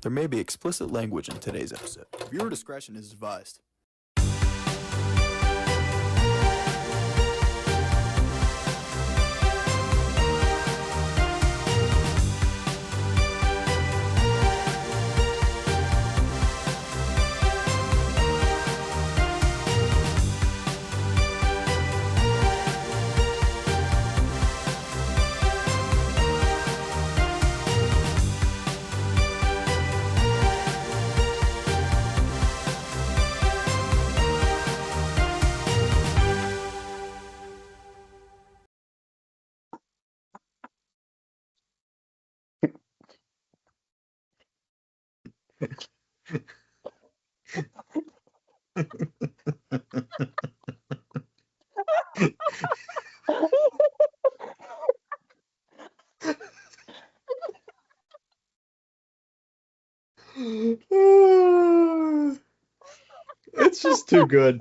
There may be explicit language in today's episode. Viewer discretion is advised. It's just too good.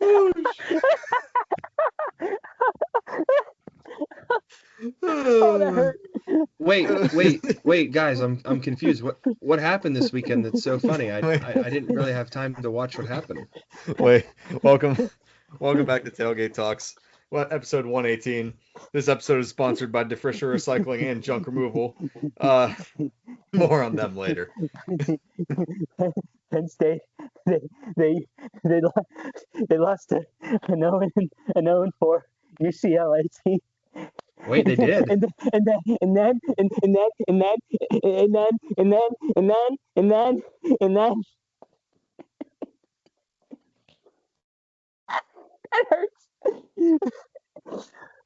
Oh, Oh, that hurt. Wait, guys, I'm confused. What happened this weekend that's so funny? I didn't really have time to watch what happened. Wait, welcome back to Tailgate Talks. Episode 118. This episode is sponsored by DeFrisher Recycling and Junk Removal. More on them later. Penn State, they lost to a 0-4 UCLA team. Wait, they did. And then that hurts.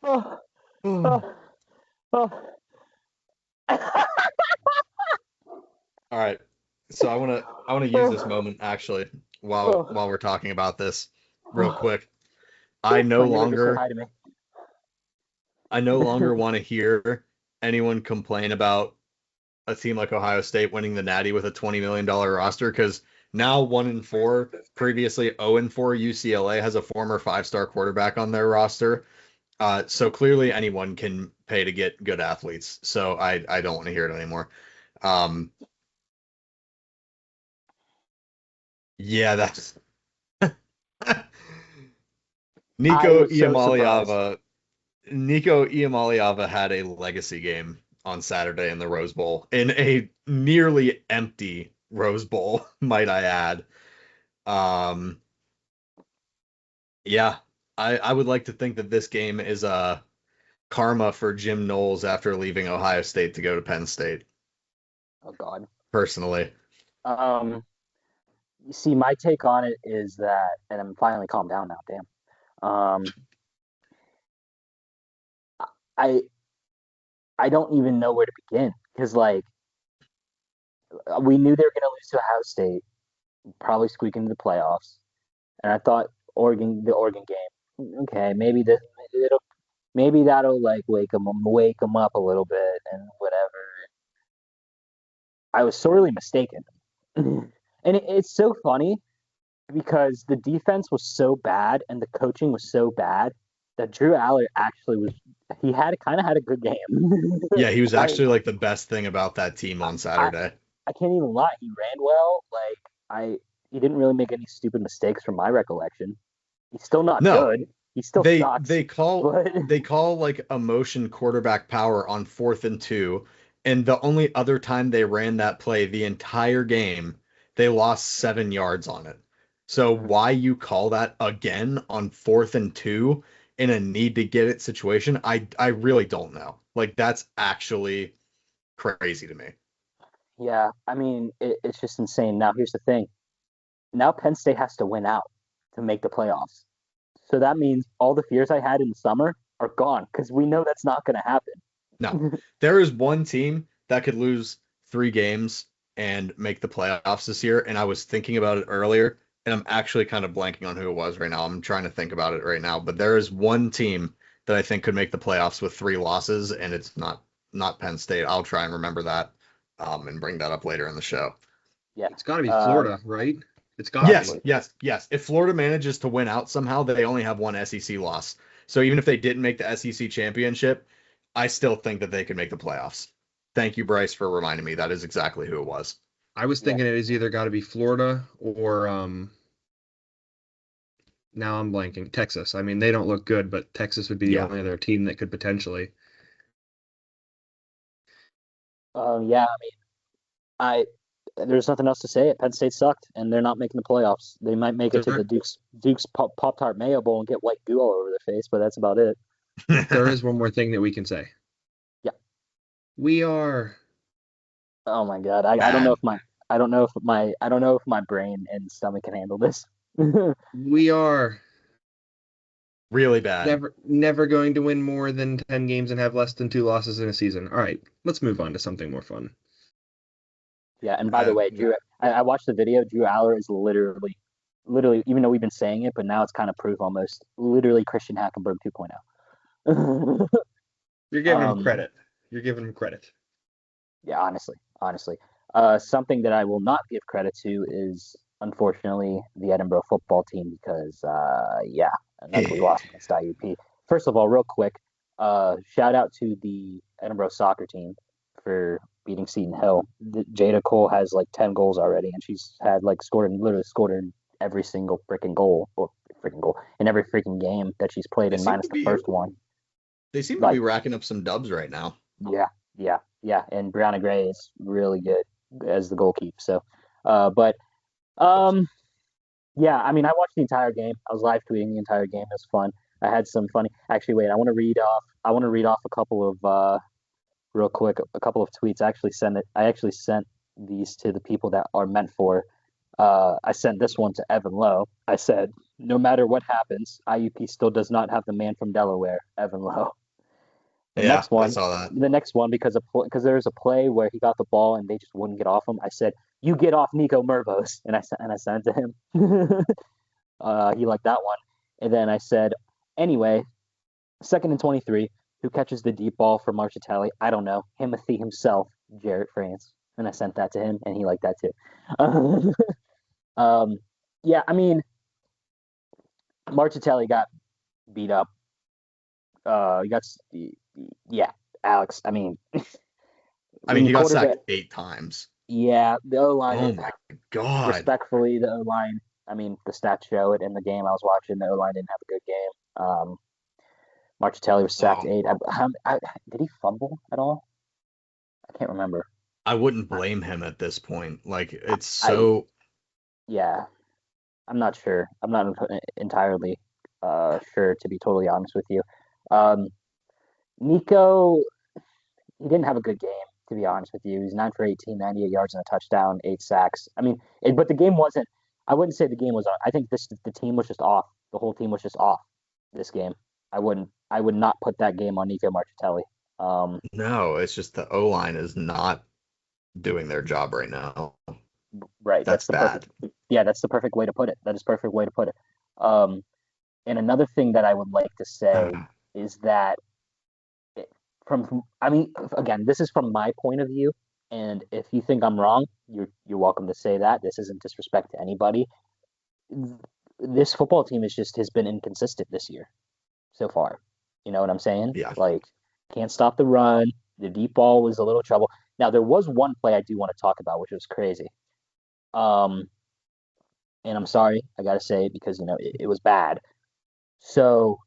Oh. All right. So I want to use this moment actually while we're talking about this real quick. I no longer want to hear anyone complain about a team like Ohio State winning the Natty with a $20 million roster, because now 1-4, previously 0-4, UCLA has a former 5-star quarterback on their roster. So clearly anyone can pay to get good athletes. So I don't want to hear it anymore. Yeah, that's Nico Iamaleava had a legacy game on Saturday in the Rose Bowl, in a nearly empty Rose Bowl, might I add. Yeah, I would like to think that this game is karma for Jim Knowles after leaving Ohio State to go to Penn State. Oh God. Personally. You see, my take on it is that, and I'm finally calmed down now. Damn. I don't even know where to begin, because like we knew they were going to lose to Ohio State, probably squeak into the playoffs, and I thought the Oregon game, okay, maybe that'll like wake them up a little bit and whatever. I was sorely mistaken. And it's so funny because the defense was so bad and the coaching was so bad that Drew Aller actually kind of had a good game. Yeah, he was actually like the best thing about that team on Saturday. I can't even lie. He ran well. He didn't really make any stupid mistakes from my recollection. He's still not good. He still sucks. They call like emotion quarterback power on 4th and 2, and the only other time they ran that play the entire game, they lost 7 yards on it. So why you call that again on 4th and 2 in a need to get it situation, I really don't know. Like, that's actually crazy to me. Yeah, I mean, it's just insane. Now, here's the thing. Now Penn State has to win out to make the playoffs. So that means all the fears I had in the summer are gone, because we know that's not going to happen. No, there is one team that could lose 3 games and make the playoffs this year, and I was thinking about it earlier, and I'm actually kind of blanking on who it was right now. I'm trying to think about it right now, but there is one team that I think could make the playoffs with 3 losses, and it's not Penn State. I'll try and remember that and bring that up later in the show. Yeah, it's got to be Florida, right? It's got to be. Yes. If Florida manages to win out somehow, they only have one SEC loss. So even if they didn't make the SEC championship, I still think that they could make the playoffs. Thank you, Bryce, for reminding me. That is exactly who it was. I was thinking it has either got to be Florida or now I'm blanking. Texas. I mean, they don't look good, but Texas would be the only other team that could potentially. Yeah, I mean, there's nothing else to say. Penn State sucked, and they're not making the playoffs. They might make it to the Duke's Pop-Tart Mayo Bowl and get white goo all over their face, but that's about it. There is one more thing that we can say. Yeah. We are. Oh my God. I don't know if my brain and stomach can handle this. We are really bad. Never going to win more than 10 games and have less than 2 losses in a season. All right, let's move on to something more fun. Yeah, and by the way, Drew, I watched the video. Drew Aller is literally, even though we've been saying it, but now it's kind of proof almost. Literally Christian Hackenberg 2.0. You're giving him credit. Yeah, honestly. Something that I will not give credit to is, unfortunately, the Edinburgh football team because, that's we lost against IUP. First of all, real quick, shout out to the Edinburgh soccer team for beating Seton Hill. Jada Cole has like 10 goals already, and she's had scored in every single freaking goal in every freaking game that she's played in, minus the first one. They seem to be racking up some dubs right now. Yeah. And Brianna Gray is really good as the goalkeeper. So, yeah. I mean, I watched the entire game. I was live tweeting the entire game. It was fun. I had some funny. Actually, wait. I want to read off a couple of real quick. A couple of tweets. I actually sent these to the people that are meant for. I sent this one to Evan Lowe. I said, "No matter what happens, IUP still does not have the man from Delaware, Evan Lowe." Next one, I saw that. The next one, because there was a play where he got the ball and they just wouldn't get off him. I said, "You get off Nico Mervos," and I sent it to him. He liked that one. And then I said, "Anyway, 2nd and 23. Who catches the deep ball for Marchitelli? I don't know. Himothy himself, Jarrett France." And I sent that to him, and he liked that too. Yeah, I mean, Marchitelli got beat up. Alex. I mean, he got sacked 8 times. Yeah, the O-line. Oh my God. Respectfully, the O-line. I mean, the stats show it. In the game I was watching, the O-line didn't have a good game. Marchitelli was sacked 8. Did he fumble at all? I can't remember. I wouldn't blame him at this point. It's so. Yeah, I'm not sure. I'm not entirely sure, to be totally honest with you. Nico, he didn't have a good game, to be honest with you. He's 9 for 18, 98 yards and a touchdown, 8 sacks. I mean, but the game wasn't. I wouldn't say the game was. I think the team was just off. The whole team was just off this game. I would not put that game on Nico Marchitelli. No, it's just the O-line is not doing their job right now. Right. That's bad. That's the perfect way to put it. That is the perfect way to put it. And another thing that I would like to say is that again, this is from my point of view, and if you think I'm wrong, you're welcome to say that. This isn't disrespect to anybody. This football team has been inconsistent this year so far. You know what I'm saying? Yeah. Can't stop the run. The deep ball was a little trouble. Now, there was one play I do want to talk about, which was crazy. And I'm sorry, I got to say it because, it was bad. So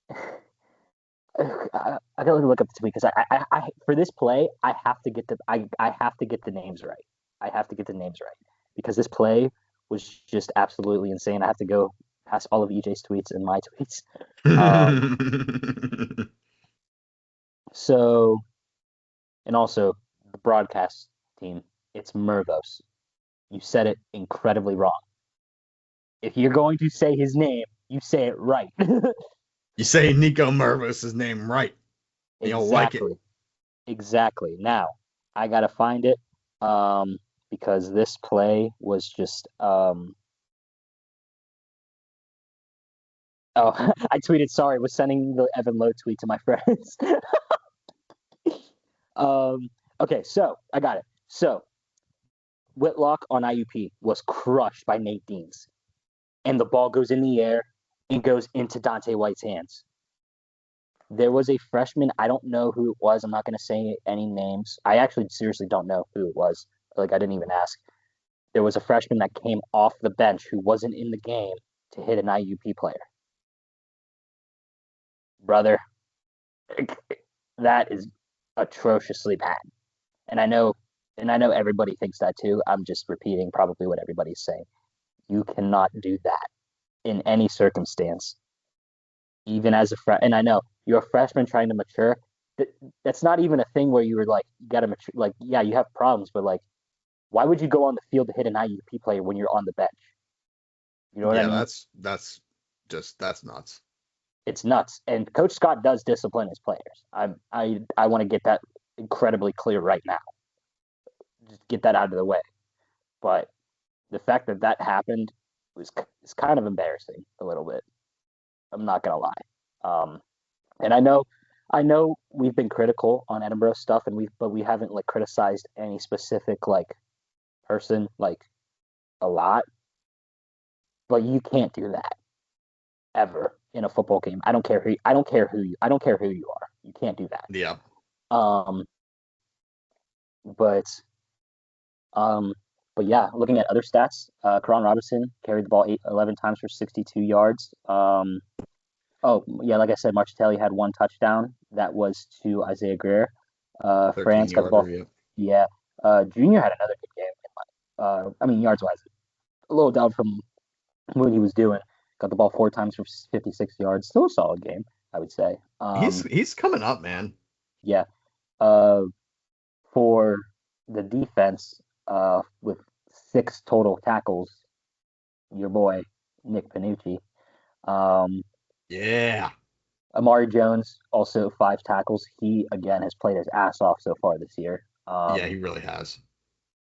I got to look up the tweet because I for this play, I have to get the names right. I have to get the names right because this play was just absolutely insane. I have to go past all of EJ's tweets and my tweets. So, and also the broadcast team, it's Mervos. You said it incredibly wrong. If you're going to say his name, you say it right. You say Nico Mervos' name right. You'll like it. Exactly. Now, I got to find it because this play was just Oh, I tweeted, sorry, was sending the Evan Lowe tweet to my friends. Okay, so I got it. So Whitlock on IUP was crushed by Nate Deans, and the ball goes in the air and goes into Dante White's hands. There was a freshman, I don't know who it was. I'm not going to say any names. I actually seriously don't know who it was. Like, I didn't even ask. There was a freshman that came off the bench who wasn't in the game to hit an IUP player. Brother, that is atrociously bad. And I know everybody thinks that too. I'm just repeating probably what everybody's saying. You cannot do that in any circumstance, even as a freshman. And I know you're a freshman trying to mature. That's not even a thing where you were like, you got to mature. Like, yeah, you have problems, but like, why would you go on the field to hit an IUP player when you're on the bench? You know what I mean? That's nuts. It's nuts. And Coach Scott does discipline his players. I want to get that incredibly clear right now. Just get that out of the way. But the fact that that happened is kind of embarrassing a little bit. I'm not gonna lie. And I know we've been critical on Edinburgh stuff, but we haven't like criticized any specific like person like a lot. But you can't do that ever in a football game. I don't care who you are. You can't do that. Yeah. But yeah, looking at other stats, Karan Robinson carried the ball 11 times for 62 yards. Oh yeah, like I said, Marchitelli had one touchdown. That was to Isaiah Greer. France got the ball. Yeah. Junior had another good game. I mean, yards wise, a little down from what he was doing. Got the ball 4 times for 56 yards. Still a solid game, I would say. He's coming up, man. Yeah. For the defense, with 6 total tackles, your boy Nick Panucci. Yeah. Amari Jones also 5 tackles. He again has played his ass off so far this year. Yeah, he really has.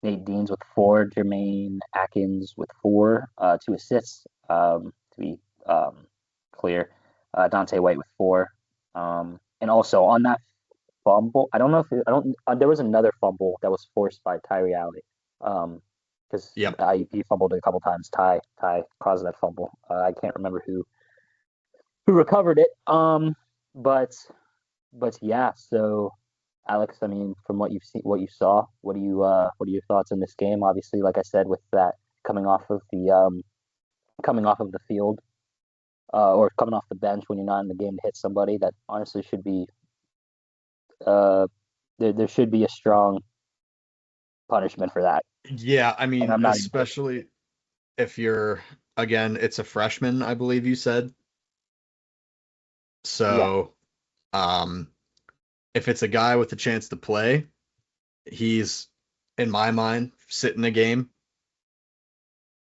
Nate Deans with 4, Jermaine Atkins with 4, 2 assists. To be clear, Dante White with 4, and also on that fumble, I don't know if there was another fumble that was forced by Tyree Alley, because he fumbled it a couple times. Ty caused that fumble. I can't remember who recovered it. But yeah. So Alex, I mean, from what you've seen, what you saw, what are your thoughts on this game? Obviously, like I said, with that coming off of the field, or coming off the bench when you're not in the game to hit somebody, that honestly should be, there should be a strong punishment for that. Yeah, I mean, especially if you're, again, it's a freshman, I believe you said. So, if it's a guy with a chance to play, he's, in my mind, sitting a game.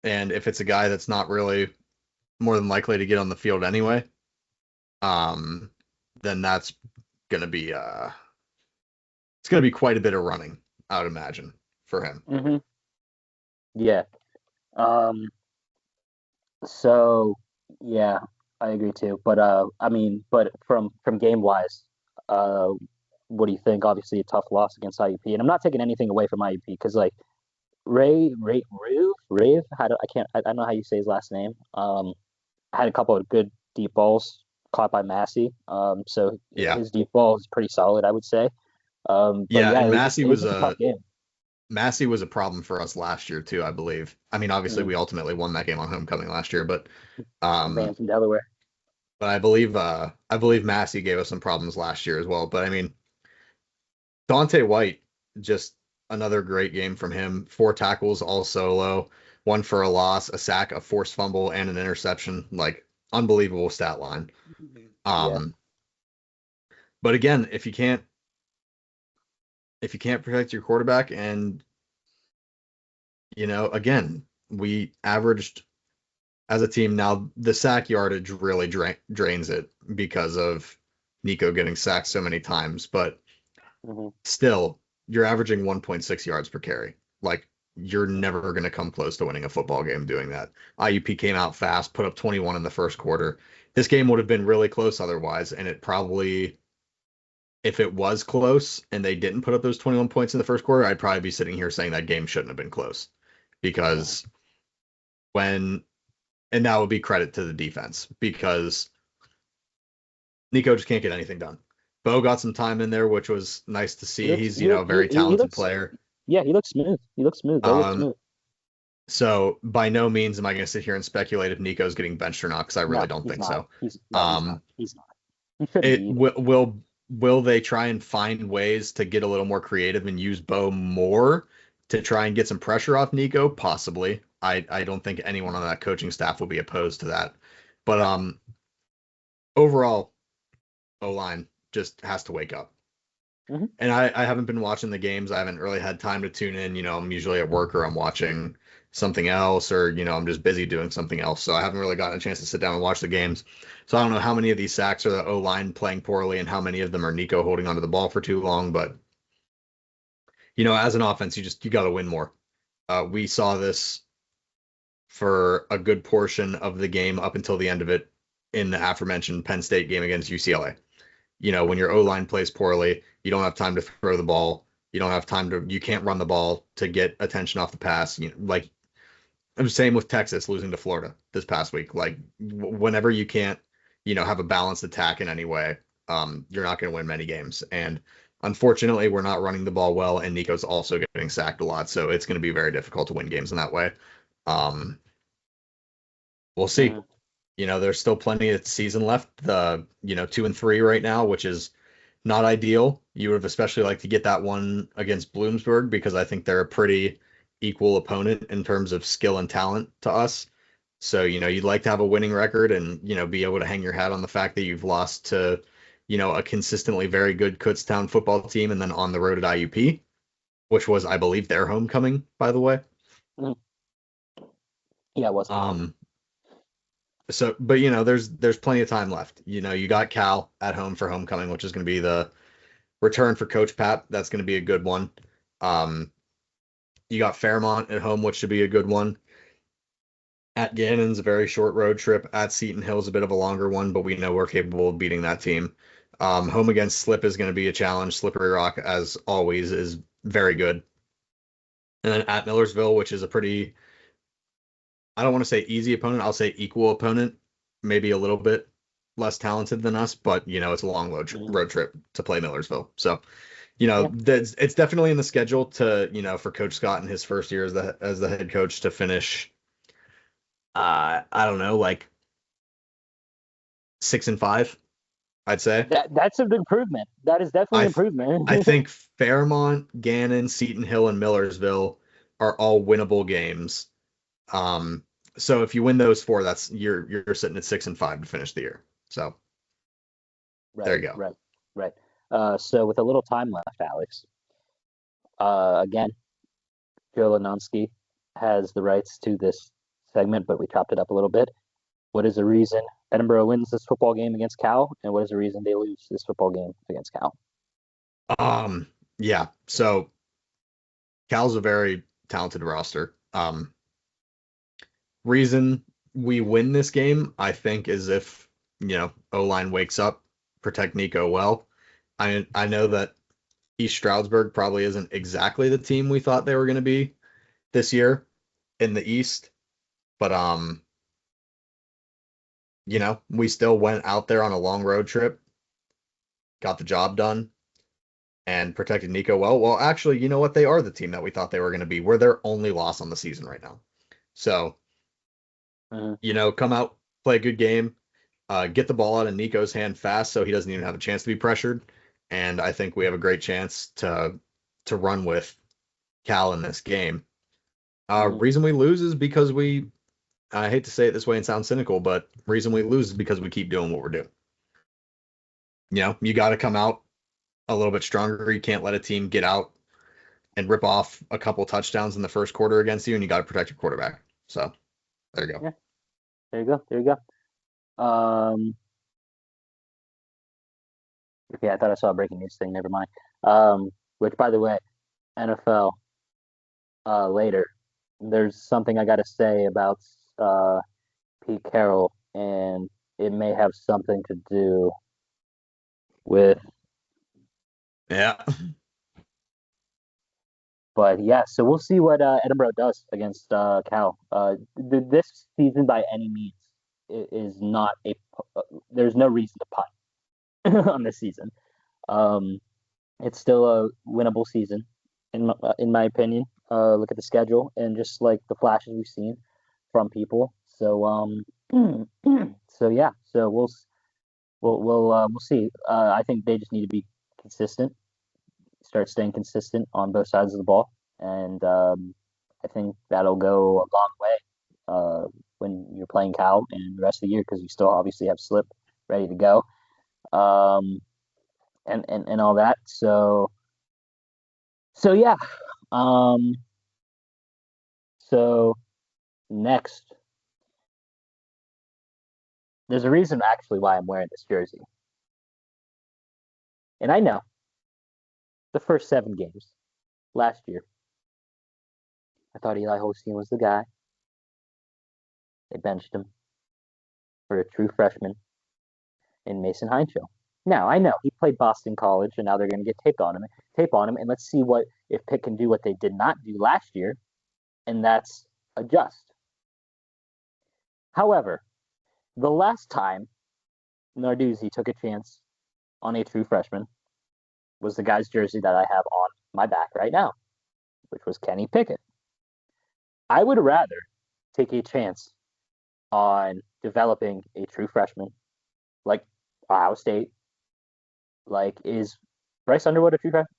And if it's a guy that's not really more than likely to get on the field anyway, then that's gonna be it's gonna be quite a bit of running, I would imagine, for him. Mm-hmm. Yeah. So yeah, I agree too. But I mean, but from game wise, what do you think? Obviously, a tough loss against IUP, and I'm not taking anything away from IUP because like Rave, I don't know how you say his last name. Had a couple of good deep balls caught by Massey. So his deep ball is pretty solid, I would say. And Massey was a tough game. Massey was a problem for us last year too, I believe. I mean, obviously we ultimately won that game on homecoming last year, but from Delaware. But I believe Massey gave us some problems last year as well. But I mean, Dante White, just another great game from him. 4 tackles, all solo, 1 for a loss, a sack, a forced fumble, and an interception. Like, unbelievable stat line. But again, if you can't protect your quarterback, and again, we averaged as a team, now the sack yardage really drains it because of Nico getting sacked so many times, but still, you're averaging 1.6 yards per carry. Like, you're never going to come close to winning a football game doing that. IUP came out fast, put up 21 in the first quarter. This game would have been really close otherwise, and it probably if it was close and they didn't put up those 21 points in the first quarter, I'd probably be sitting here saying that game shouldn't have been close because and that would be credit to the defense because Nico just can't get anything done. Bo got some time in there, which was nice to see. He's, a very talented player. Yeah, he looks smooth. He looks smooth. Bo looks smooth. So by no means am I going to sit here and speculate if Nico's getting benched or not, because I really don't think so. He's not. He shouldn't be. Will they try and find ways to get a little more creative and use Bo more to try and get some pressure off Nico? Possibly. I don't think anyone on that coaching staff will be opposed to that. But overall, O-line just has to wake up. Mm-hmm. And I haven't been watching the games. I haven't really had time to tune in. I'm usually at work or I'm watching something else or, I'm just busy doing something else. So I haven't really gotten a chance to sit down and watch the games. So I don't know how many of these sacks are the O-line playing poorly and how many of them are Nico holding onto the ball for too long. But, as an offense, you got to win more. We saw this for a good portion of the game up until the end of it in the aforementioned Penn State game against UCLA. When your O-line plays poorly, you don't have time to throw the ball. You can't run the ball to get attention off the pass. Like I'm same with Texas losing to Florida this past week. Like whenever you can't, have a balanced attack in any way, you're not going to win many games. And unfortunately, we're not running the ball well, and Nico's also getting sacked a lot. So it's going to be very difficult to win games in that way. We'll see. There's still plenty of season left. 2-3 right now, which is not ideal. You would have especially liked to get that one against Bloomsburg because I think they're a pretty equal opponent in terms of skill and talent to us. So, you'd like to have a winning record and, be able to hang your hat on the fact that you've lost to, a consistently very good Kutztown football team and then on the road at IUP, which was, I believe, their homecoming, by the way. Yeah, it was. So, but there's plenty of time left. You got Cal at home for homecoming, which is going to be the return for Coach Pat. That's going to be a good one. You got Fairmont at home, which should be a good one. At Gannon's a very short road trip. At Seton Hill's a bit of a longer one, but we know we're capable of beating that team. Home against Slip is going to be a challenge. Slippery Rock, as always, is very good. And then at Millersville, which is a pretty, I don't want to say easy opponent. I'll say equal opponent, maybe a little bit less talented than us, but it's a long road trip to play Millersville. So, it's definitely in the schedule to, for Coach Scott in his first year as the head coach to finish, I don't know, like 6-5, I'd say. That's an improvement. That is definitely an improvement. I think Fairmont, Gannon, Seton Hill, and Millersville are all winnable games. So if you win those four, that's you're sitting at 6-5 to finish the year. So there you go. Right. So with a little time left, Alex, again, Joe Lanonsky has the rights to this segment, but we chopped it up a little bit. What is the reason Edinburgh wins this football game against Cal, and what is the reason they lose this football game against Cal? Yeah. So Cal's a very talented roster. Reason we win this game, I think, is if O-line wakes up, protect Nico well. I know that East Stroudsburg probably isn't exactly the team we thought they were going to be this year in the East, but we still went out there on a long road trip, got the job done, and protected Nico well. Well, actually, you know what? They are the team that we thought they were going to be. We're their only loss on the season right now. So, come out, play a good game, get the ball out of Nico's hand fast so he doesn't even have a chance to be pressured. And I think we have a great chance to run with Cal in this game. Reason we lose is because I hate to say it this way and sound cynical, but reason we lose is because we keep doing what we're doing. You got to come out a little bit stronger. You can't let a team get out and rip off a couple touchdowns in the first quarter against you, and you got to protect your quarterback. So there you go. Yeah. There you go. Okay, I thought I saw a breaking news thing. Never mind. Which, by the way, NFL later. There's something I got to say about Pete Carroll, and it may have something to do with Yeah. But yeah, so we'll see what Edinburgh does against Cal. This season, by any means, is not a. There's no reason to punt on this season. Um, it's still a winnable season, in my opinion. Look at the schedule and just like the flashes we've seen from people. So so yeah, so we'll see. I think they just need to be consistent, start staying consistent on both sides of the ball, and I think that'll go a long way when you're playing Cal and the rest of the year because you still obviously have Slip ready to go, um, and all that. So yeah. Um, so next, there's a reason actually why I'm wearing this jersey, and I know the first 7 games last year, I thought Eli Holstein was the guy. They benched him for a true freshman in Mason Heinzel. Now I know he played Boston College, and now they're going to get tape on him, and let's see what if Pitt can do what they did not do last year, and that's adjust. However, the last time Narduzzi took a chance on a true freshman was the guy's jersey that I have on my back right now, which was Kenny Pickett. I would rather take a chance on developing a true freshman like Ohio State. Like, is Bryce Underwood a true freshman?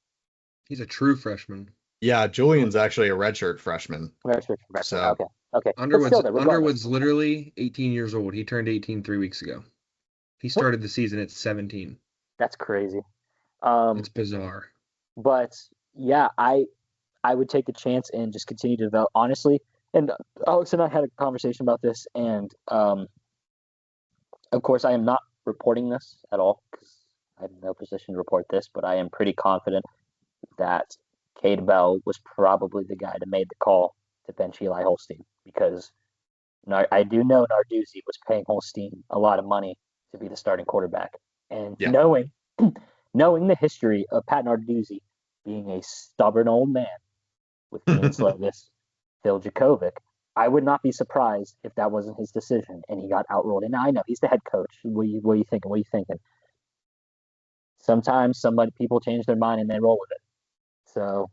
He's a true freshman. Yeah, Julian's actually a redshirt freshman. Redshirt freshman. So Okay. Underwood's literally 18 years old. He turned 18 3 weeks ago. He started the season at 17. That's crazy. It's bizarre. But yeah, I would take the chance and just continue to develop honestly. And Alex and I had a conversation about this, and of course, I am not reporting this at all because I have no position to report this, but I am pretty confident that Cade Bell was probably the guy that made the call to bench Eli Holstein because I do know Narduzzi was paying Holstein a lot of money to be the starting quarterback, and knowing the history of Pat Narduzzi being a stubborn old man with Keenan Slovis, Phil Jakovic, I would not be surprised if that wasn't his decision and he got outruled. And I know he's the head coach. What are you thinking? What are you thinking? Sometimes people change their mind and they roll with it. So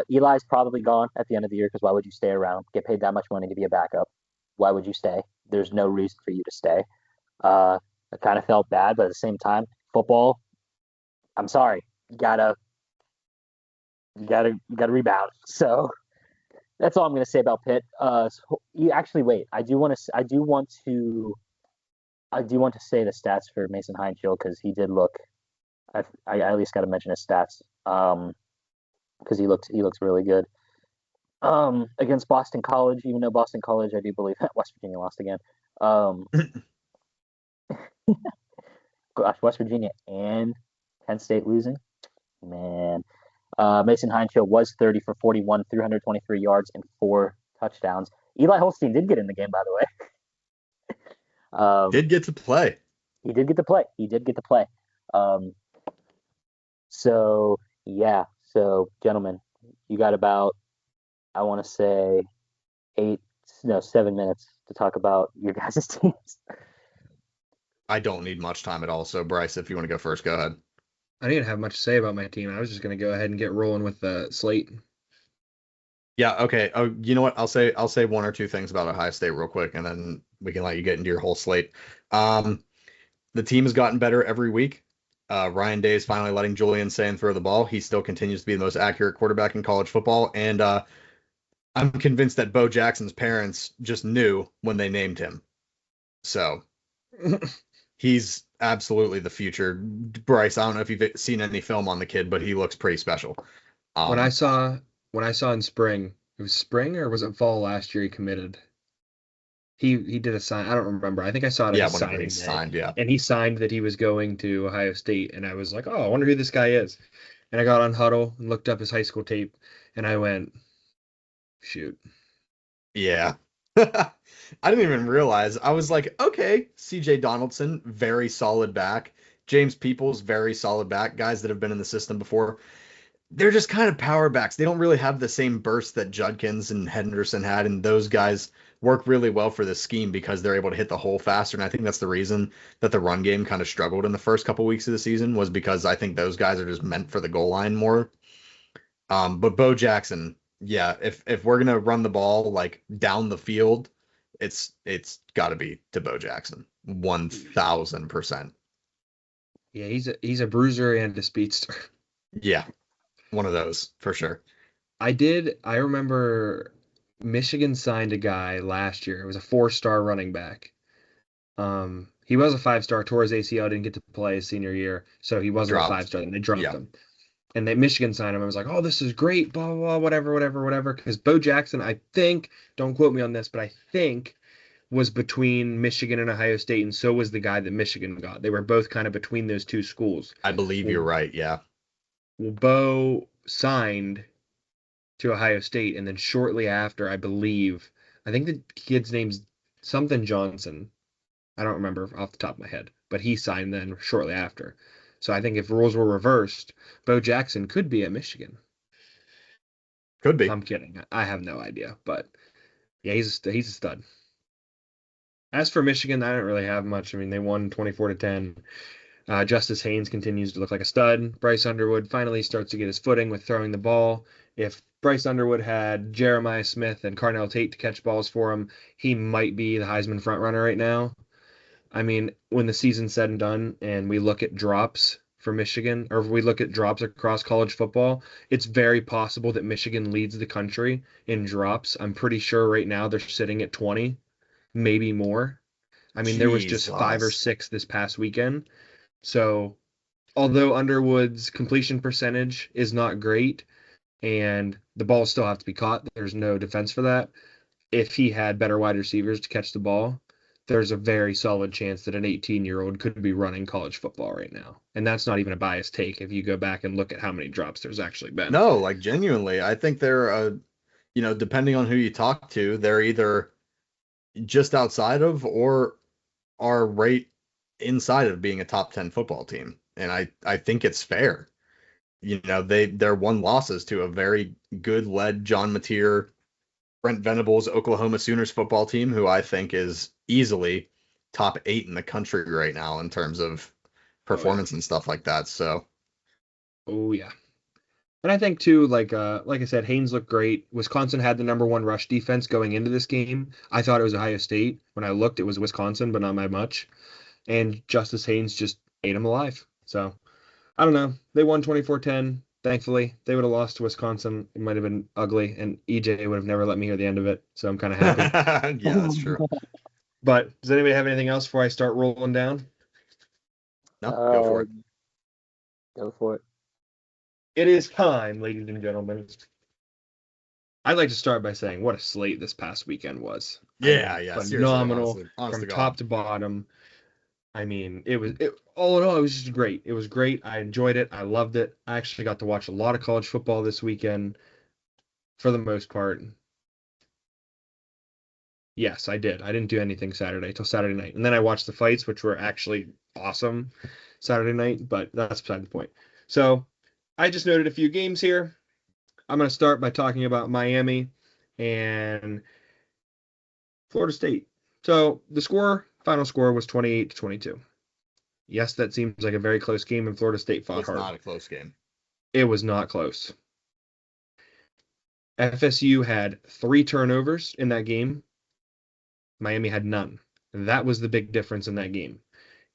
Eli's probably gone at the end of the year because why would you stay around? Get paid that much money to be a backup. Why would you stay? There's no reason for you to stay. I kind of felt bad, but at the same time, football. I'm sorry, you gotta rebound. So that's all I'm gonna say about Pitt. Wait. I do want to say the stats for Mason Heinzel because he did look. I at least got to mention his stats. Because he looks really good. Against Boston College, even though Boston College, I do believe West Virginia lost again. Gosh, West Virginia and Penn State losing. Man. Mason Heinzel was 30 for 41, 323 yards and 4 touchdowns. Eli Holstein did get in the game, by the way. Did get to play. He did get to play. So yeah. So gentlemen, you got about, I want to say 7 minutes to talk about your guys' teams. I don't need much time at all. So Bryce, if you want to go first, go ahead. I didn't have much to say about my team. I was just going to go ahead and get rolling with the slate. Yeah, okay. Oh, you know what? I'll say one or two things about Ohio State real quick, and then we can let you get into your whole slate. The team has gotten better every week. Ryan Day is finally letting Julian Sayin throw the ball. He still continues to be the most accurate quarterback in college football, and I'm convinced that Bo Jackson's parents just knew when they named him. So he's absolutely the future. Bryce, I don't know if you've seen any film on the kid, but he looks pretty special. When I saw in spring, it was spring or was it fall last year he committed? He did a sign. I don't remember. I think I saw it at signing. He signed, yeah. And he signed that he was going to Ohio State, and I was like, oh, I wonder who this guy is. And I got on Huddle and looked up his high school tape, and I went, shoot. Yeah. I didn't even realize. I was like, okay, CJ Donaldson, very solid back. James Peoples, very solid back, guys that have been in the system before. They're just kind of power backs. They don't really have the same burst that Judkins and Henderson had, and those guys work really well for this scheme because they're able to hit the hole faster. And I think that's the reason that the run game kind of struggled in the first couple weeks of the season, was because I think those guys are just meant for the goal line more. But Bo Jackson, yeah, if we're gonna run the ball like down the field, it's got to be to Bo Jackson, 1000%. Yeah, he's a bruiser and a speedster. Yeah, one of those for sure. I remember Michigan signed a guy last year. It was a 4-star running back. He was a 5-star, tore his ACL, didn't get to play his senior year, so he wasn't a 5-star. Then they dropped him. And Michigan signed him. I was like, oh, this is great, blah, blah, blah, whatever. Because Bo Jackson, I think, don't quote me on this, but I think was between Michigan and Ohio State, and so was the guy that Michigan got. They were both kind of between those two schools. I believe you're right, yeah. Well, Bo signed to Ohio State, and then shortly after, I think the kid's name's something Johnson. I don't remember off the top of my head, but he signed then shortly after. So I think if roles were reversed, Bo Jackson could be at Michigan. Could be. I'm kidding. I have no idea, but yeah, he's a stud. As for Michigan, I don't really have much. I mean, they won 24-10. Justice Haynes continues to look like a stud. Bryce Underwood finally starts to get his footing with throwing the ball. If Bryce Underwood had Jeremiah Smith and Carnell Tate to catch balls for him, he might be the Heisman frontrunner right now. I mean, when the season's said and done and we look at drops for Michigan, or if we look at drops across college football, it's very possible that Michigan leads the country in drops. I'm pretty sure right now they're sitting at 20, maybe more. I mean, there was just 5 or 6 this past weekend. So, although Underwood's completion percentage is not great, and the balls still have to be caught, there's no defense for that. If he had better wide receivers to catch the ball, there's a very solid chance that an 18-year-old could be running college football right now. And that's not even a biased take if you go back and look at how many drops there's actually been. No, like genuinely, I think they're, depending on who you talk to, they're either just outside of or are right inside of being a top 10 football team. And I think it's fair. They're one losses to a very good led John Mateer, Brent Venables Oklahoma Sooners football team, who I think is easily top 8 in the country right now in terms of performance and stuff like that. So, oh yeah, and I think too, like I said, Haynes looked great. Wisconsin had the number 1 rush defense going into this game. I thought it was Ohio State. When I looked, it was Wisconsin, but not by much. And Justice Haynes just ate him alive. So I don't know. They won 24-10. Thankfully, they would have lost to Wisconsin. It might have been ugly, and EJ would have never let me hear the end of it. So I'm kind of happy. Yeah, that's true. But does anybody have anything else before I start rolling down? No, go for it. Go for it. It is time, ladies and gentlemen. I'd like to start by saying what a slate this past weekend was. Yeah, phenomenal, honestly, from top to bottom. I mean, all in all, it was just great. It was great. I enjoyed it. I loved it. I actually got to watch a lot of college football this weekend, for the most part. Yes, I did. I didn't do anything Saturday till Saturday night. And then I watched the fights, which were actually awesome Saturday night, but that's beside the point. So I just noted a few games here. I'm going to start by talking about Miami and Florida State. So the final score was 28-22. Yes, that seems like a very close game, and Florida State fought hard. It's not a close game. It was not close. FSU had 3 turnovers in that game. Miami had none. That was the big difference in that game.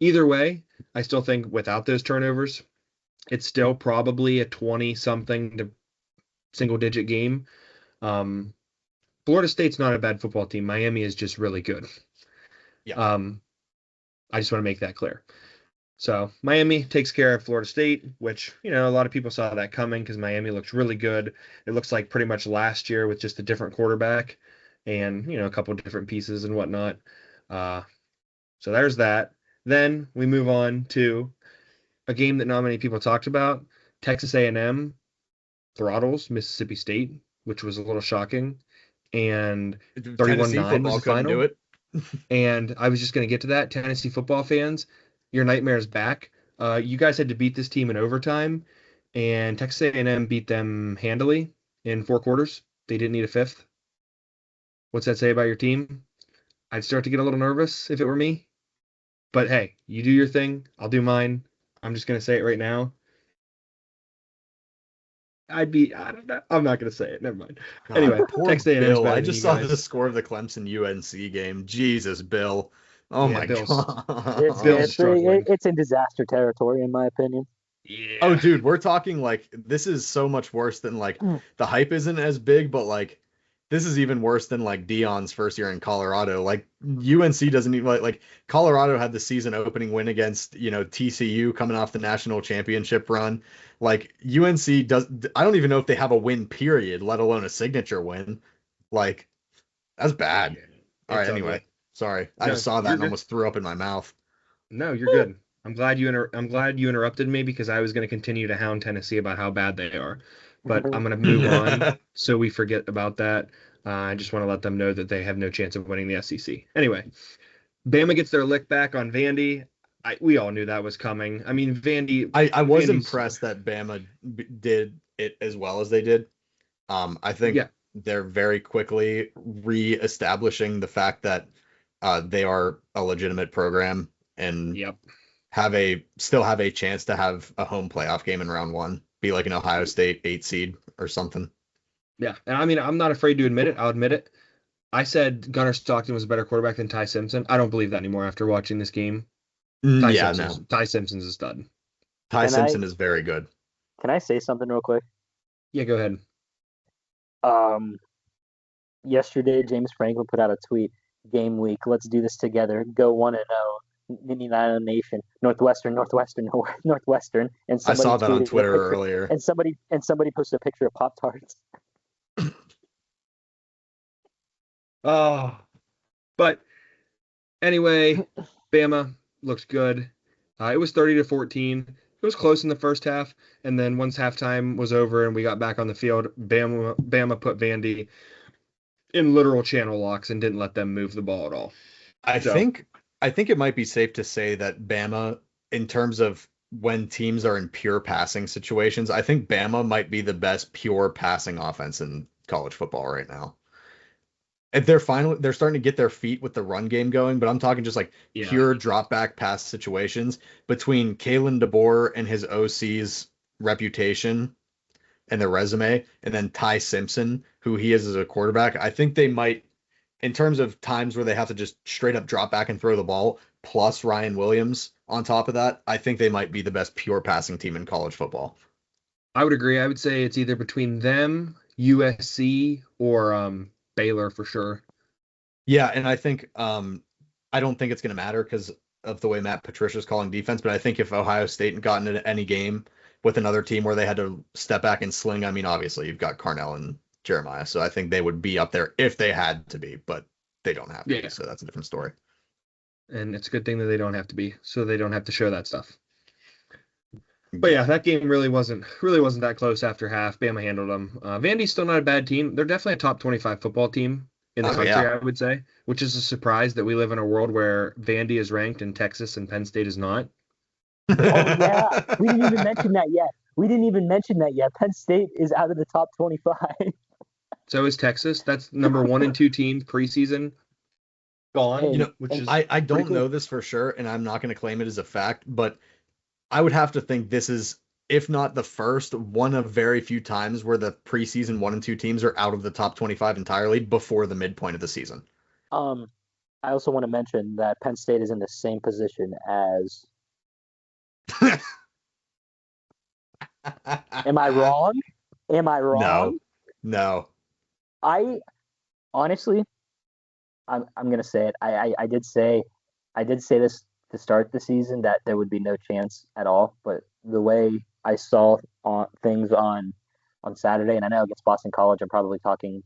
Either way, I still think without those turnovers, it's still probably a 20-something to single-digit game. Florida State's not a bad football team. Miami is just really good. Yeah. I just want to make that clear. So Miami takes care of Florida State, which, a lot of people saw that coming because Miami looks really good. It looks like pretty much last year with just a different quarterback and, a couple of different pieces and whatnot. So there's that. Then we move on to a game that not many people talked about. Texas A&M throttles Mississippi State, which was a little shocking. And 31-9 was the final. Do it. And I was just going to get to that. Tennessee football fans, your nightmare is back. You guys had to beat this team in overtime, and Texas A&M beat them handily in 4 quarters. They didn't need a fifth. What's that say about your team? I'd start to get a little nervous if it were me. But hey, you do your thing. I'll do mine. I'm just going to say it right now. I don't know. I'm not going to say it. Never mind. God, Anyway, poor Texas A&M's Bill. better I than just you saw guys. the score of the Clemson UNC game. Jesus, Bill. Oh Yeah, my Bill's God. struggling. It's in disaster territory, in my opinion. Oh, Yeah. dude, we're talking like this is so much worse than like Mm. the hype isn't as big, but like this is even worse than like Dion's first year in Colorado. Like UNC doesn't even like Colorado had the season opening win against, TCU coming off the national championship run. Like UNC does, I don't even know if they have a win period, let alone a signature win. Like that's bad. Yeah. All right, It's anyway, ugly. sorry. I No, just saw that you're and good. almost threw up in my mouth. No, you're good. I'm glad you interrupted me because I was going to continue to hound Tennessee about how bad they are. But I'm going to move on so we forget about that. I just want to let them know that they have no chance of winning the SEC. Anyway, Bama gets their lick back on Vandy. We all knew that was coming. I mean, I was Vandy's impressed that Bama did it as well as they did. I think yeah, they're very quickly re-establishing the fact that they are a legitimate program and yep. still have a chance to have a home playoff game in round one, be like an Ohio State 8 seed or something. Yeah. And I mean, I'm not afraid to admit it. I'll admit it. I said Gunnar Stockton was a better quarterback than Ty Simpson. I don't believe that anymore after watching this game. Yeah, no. Ty Simpson's a stud. Ty Can I Simpson is very good. can I say something real quick? Yeah, go ahead. Um, Yesterday James Franklin put out a tweet. Game week, let's do this together. Go 1-0. Indiana Nation, Northwestern, and I somebody saw that on tweeted a Twitter picture, earlier. and somebody posted a picture of Pop Tarts. Oh, but anyway, Bama looked good. It was 30-14. It was close in the first half, and then once halftime was over and we got back on the field, Bama put Vandy in literal channel locks and didn't let them move the ball at all. I So think I think it might be safe to say that Bama, in terms of when teams are in pure passing situations, I think Bama might be the best pure passing offense in college football right now. And they're starting to get their feet with the run game going, but I'm talking just like yeah, pure drop back pass situations between Kalen DeBoer and his OC's reputation and their resume, and then Ty Simpson, who he is as a quarterback. I think they might, in terms of times where they have to just straight up drop back and throw the ball, plus Ryan Williams on top of that, I think they might be the best pure passing team in college football. I would agree. I would say it's either between them, USC, or Baylor for sure. Yeah, and I don't think it's going to matter because of the way Matt Patricia's calling defense, but I think if Ohio State had gotten into any game with another team where they had to step back and sling, I mean, obviously you've got Carnell and Jeremiah, so I think they would be up there if they had to be, but they don't have to be, Yeah, so that's a different story. and it's a good thing that they don't have to be, so they don't have to show that stuff. But yeah, Yeah. that game really wasn't that close after half. Bama handled them. Vandy's still not a bad team. They're definitely a top 25 football team in the Oh country, yeah. I would say, which is a surprise that we live in a world where Vandy is ranked and Texas and Penn State is not. Oh yeah, we didn't even mention that yet. Penn State is out of the top 25. So is Texas. That's number 1 and 2 teams preseason gone, You And know, which and is I pretty don't cool. know this for sure, and I'm not going to claim it as a fact, but I would have to think this is, if not the first, one of very few times where the preseason 1 and 2 teams are out of the top 25 entirely before the midpoint of the season. um, I also want to mention that Penn State is in the same position as. Am I wrong? Am I No, wrong? no. I honestly, I'm gonna say it. I did say this to start the season that there would be no chance at all. But the way I saw things on Saturday, and I know against Boston College, I'm probably talking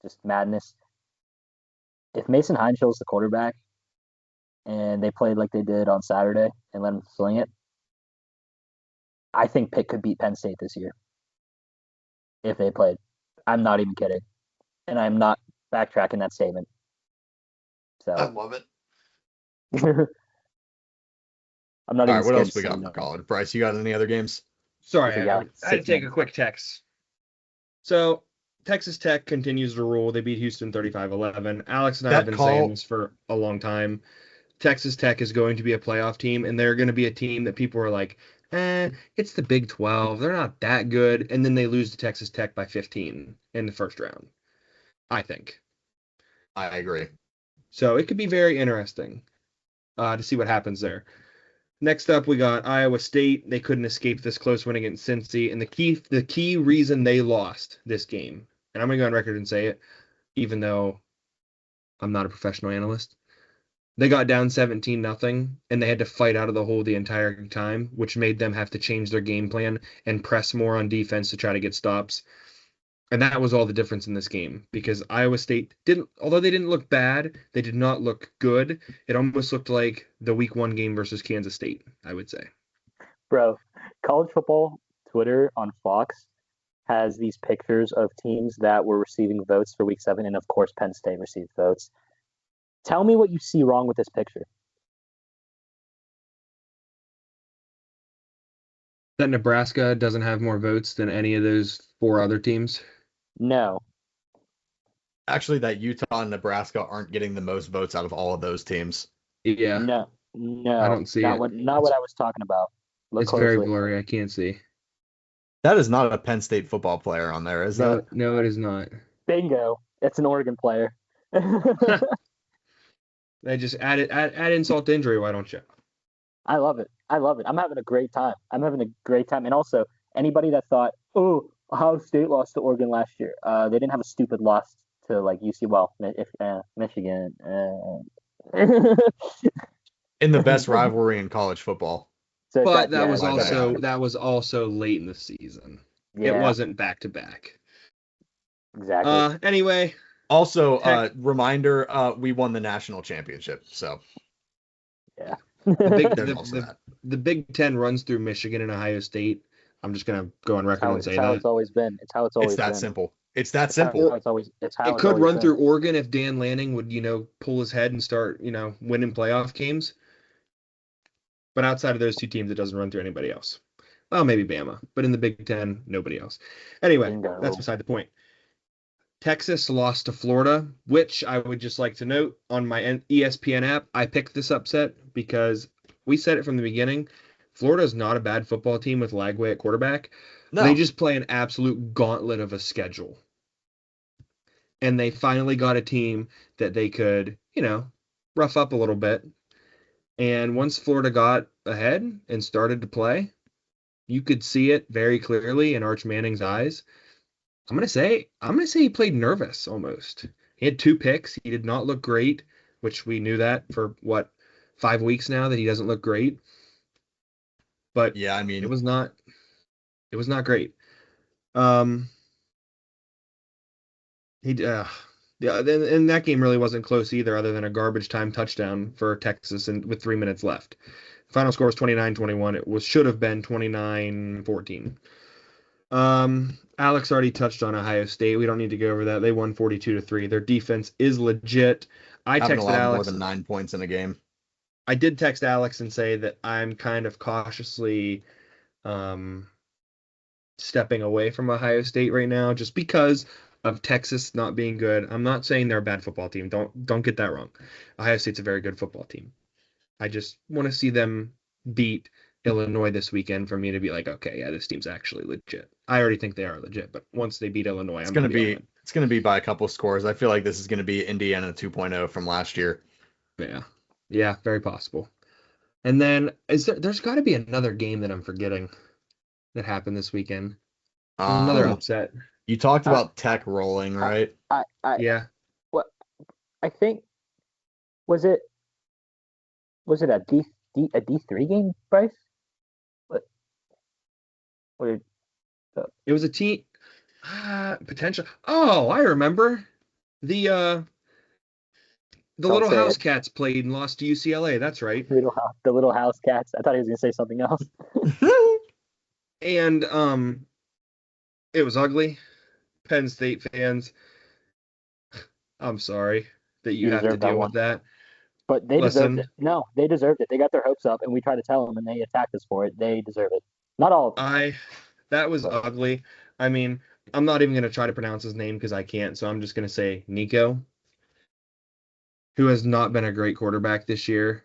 just madness. If Mason Heinschel's the quarterback and they played like they did on Saturday and let him sling it, I think Pitt could beat Penn State this year if they played. I'm not even kidding, and I'm not backtracking that statement. I So love it. I'm not All even right, what scared else to we say got no. for college? Bryce, you got any other games? Sorry, We got like I had to 6 take a minutes. quick text. So Texas Tech continues to rule. They beat Houston 35-11. Alex and I have That been saying call, this for a long time. Texas Tech is going to be a playoff team, and they're going to be a team that people are like, it's the Big 12. They're not that good. And then they lose to Texas Tech by 15 in the first round, I think. I agree. So it could be very interesting to see what happens there. Next up, we got Iowa State. They couldn't escape this close win against Cincy, and the key reason they lost this game, and I'm gonna go on record and say it, even though I'm not a professional analyst, they got down 17-0, and they had to fight out of the hole the entire time, which made them have to change their game plan and press more on defense to try to get stops. And that was all the difference in this game because Iowa State didn't, although they didn't look bad, they did not look good. It almost looked like the week 1 game versus Kansas State, I would say. Bro, college football Twitter on Fox has these pictures of teams that were receiving votes for week 7, and of course Penn State received votes. Tell me what you see wrong with this picture. That Nebraska doesn't have more votes than any of those 4 other teams. No. Actually, that Utah and Nebraska aren't getting the most votes out of all of those teams. Yeah, No. I No. don't see Not it. what I was talking about. Look It's very closely. blurry. I can't see. That is not a Penn State football player on there, is No, that? no, it is not. Bingo. It's an Oregon player. They just add insult to injury. Why don't you? I love it. I love it. I'm having a great time. And also, anybody that thought, oh, Ohio State lost to Oregon last year, they didn't have a stupid loss to like UC, well, if Michigan. In the best rivalry in college football. So But yeah, that was also late in the season. It yeah, wasn't back to back. exactly. Anyway, Also, Tech, reminder, we won the national championship, so Yeah. the big there's also that. the Big Ten runs through Michigan and Ohio State. I'm just gonna go on record and It's say how that. it's always been. It's how it's always It's that been. simple. It's that It's how simple. it's always. It's how It it's could always run been. through Oregon if Dan Lanning would, pull his head and start, winning playoff games. But outside of those 2 teams, it doesn't run through anybody else. Well, maybe Bama, but in the Big Ten, nobody else. Anyway, Bingo. that's beside the point. Texas lost to Florida, which I would just like to note on my ESPN app. I picked this upset because we said it from the beginning. Florida is not a bad football team with Lagway at quarterback. No, They just play an absolute gauntlet of a schedule. And they finally got a team that they could, rough up a little bit. And once Florida got ahead and started to play, you could see it very clearly in Arch Manning's eyes. I'm gonna say he played nervous almost. He had 2 picks. He did not look great, which we knew that for 5 weeks now that he doesn't look great. But yeah, I it mean, was not great. Um, yeah, and that game really wasn't close either, other than a garbage time touchdown for Texas and with 3 minutes left. Final score was 29-21. It should have been 29-14. Alex already touched on Ohio State. We don't need to go over that. They won 42-3. Their defense is legit. I haven't texted allowed more Alex. than 9 points in a game. I did text Alex and say that I'm kind of cautiously stepping away from Ohio State right now just because of Texas not being good. I'm not saying they're a bad football team. Don't get that wrong. Ohio State's a very good football team. I just want to see them beat Illinois this weekend for me to be like, okay, yeah, this team's actually legit. I already think they are legit, but once they beat Illinois, It's I'm gonna gonna be be all in. it's gonna be by a couple scores. I feel like this is gonna be Indiana 2.0 from last year. Yeah, very possible. And then there's got to be another game that I'm forgetting that happened this weekend. There's another upset. You talked I- about Tech rolling, right? Yeah, What I think was it a D3 game, Bryce? What did it was a team potential. Oh, I remember the Don't Little say House it. Cats played and lost to UCLA. That's right. the Little House Cats? I thought he was gonna say something else. And it was ugly. Penn State fans, I'm sorry that you have to deserve that deal one. with that. But they deserved Listen, it. No, they deserved it. They got their hopes up, and we tried to tell them, and they attacked us for it. They deserve it. Not all of them, that was but ugly. I mean, I'm not even going to try to pronounce his name because I can't, so I'm just going to say Nico, who has not been a great quarterback this year,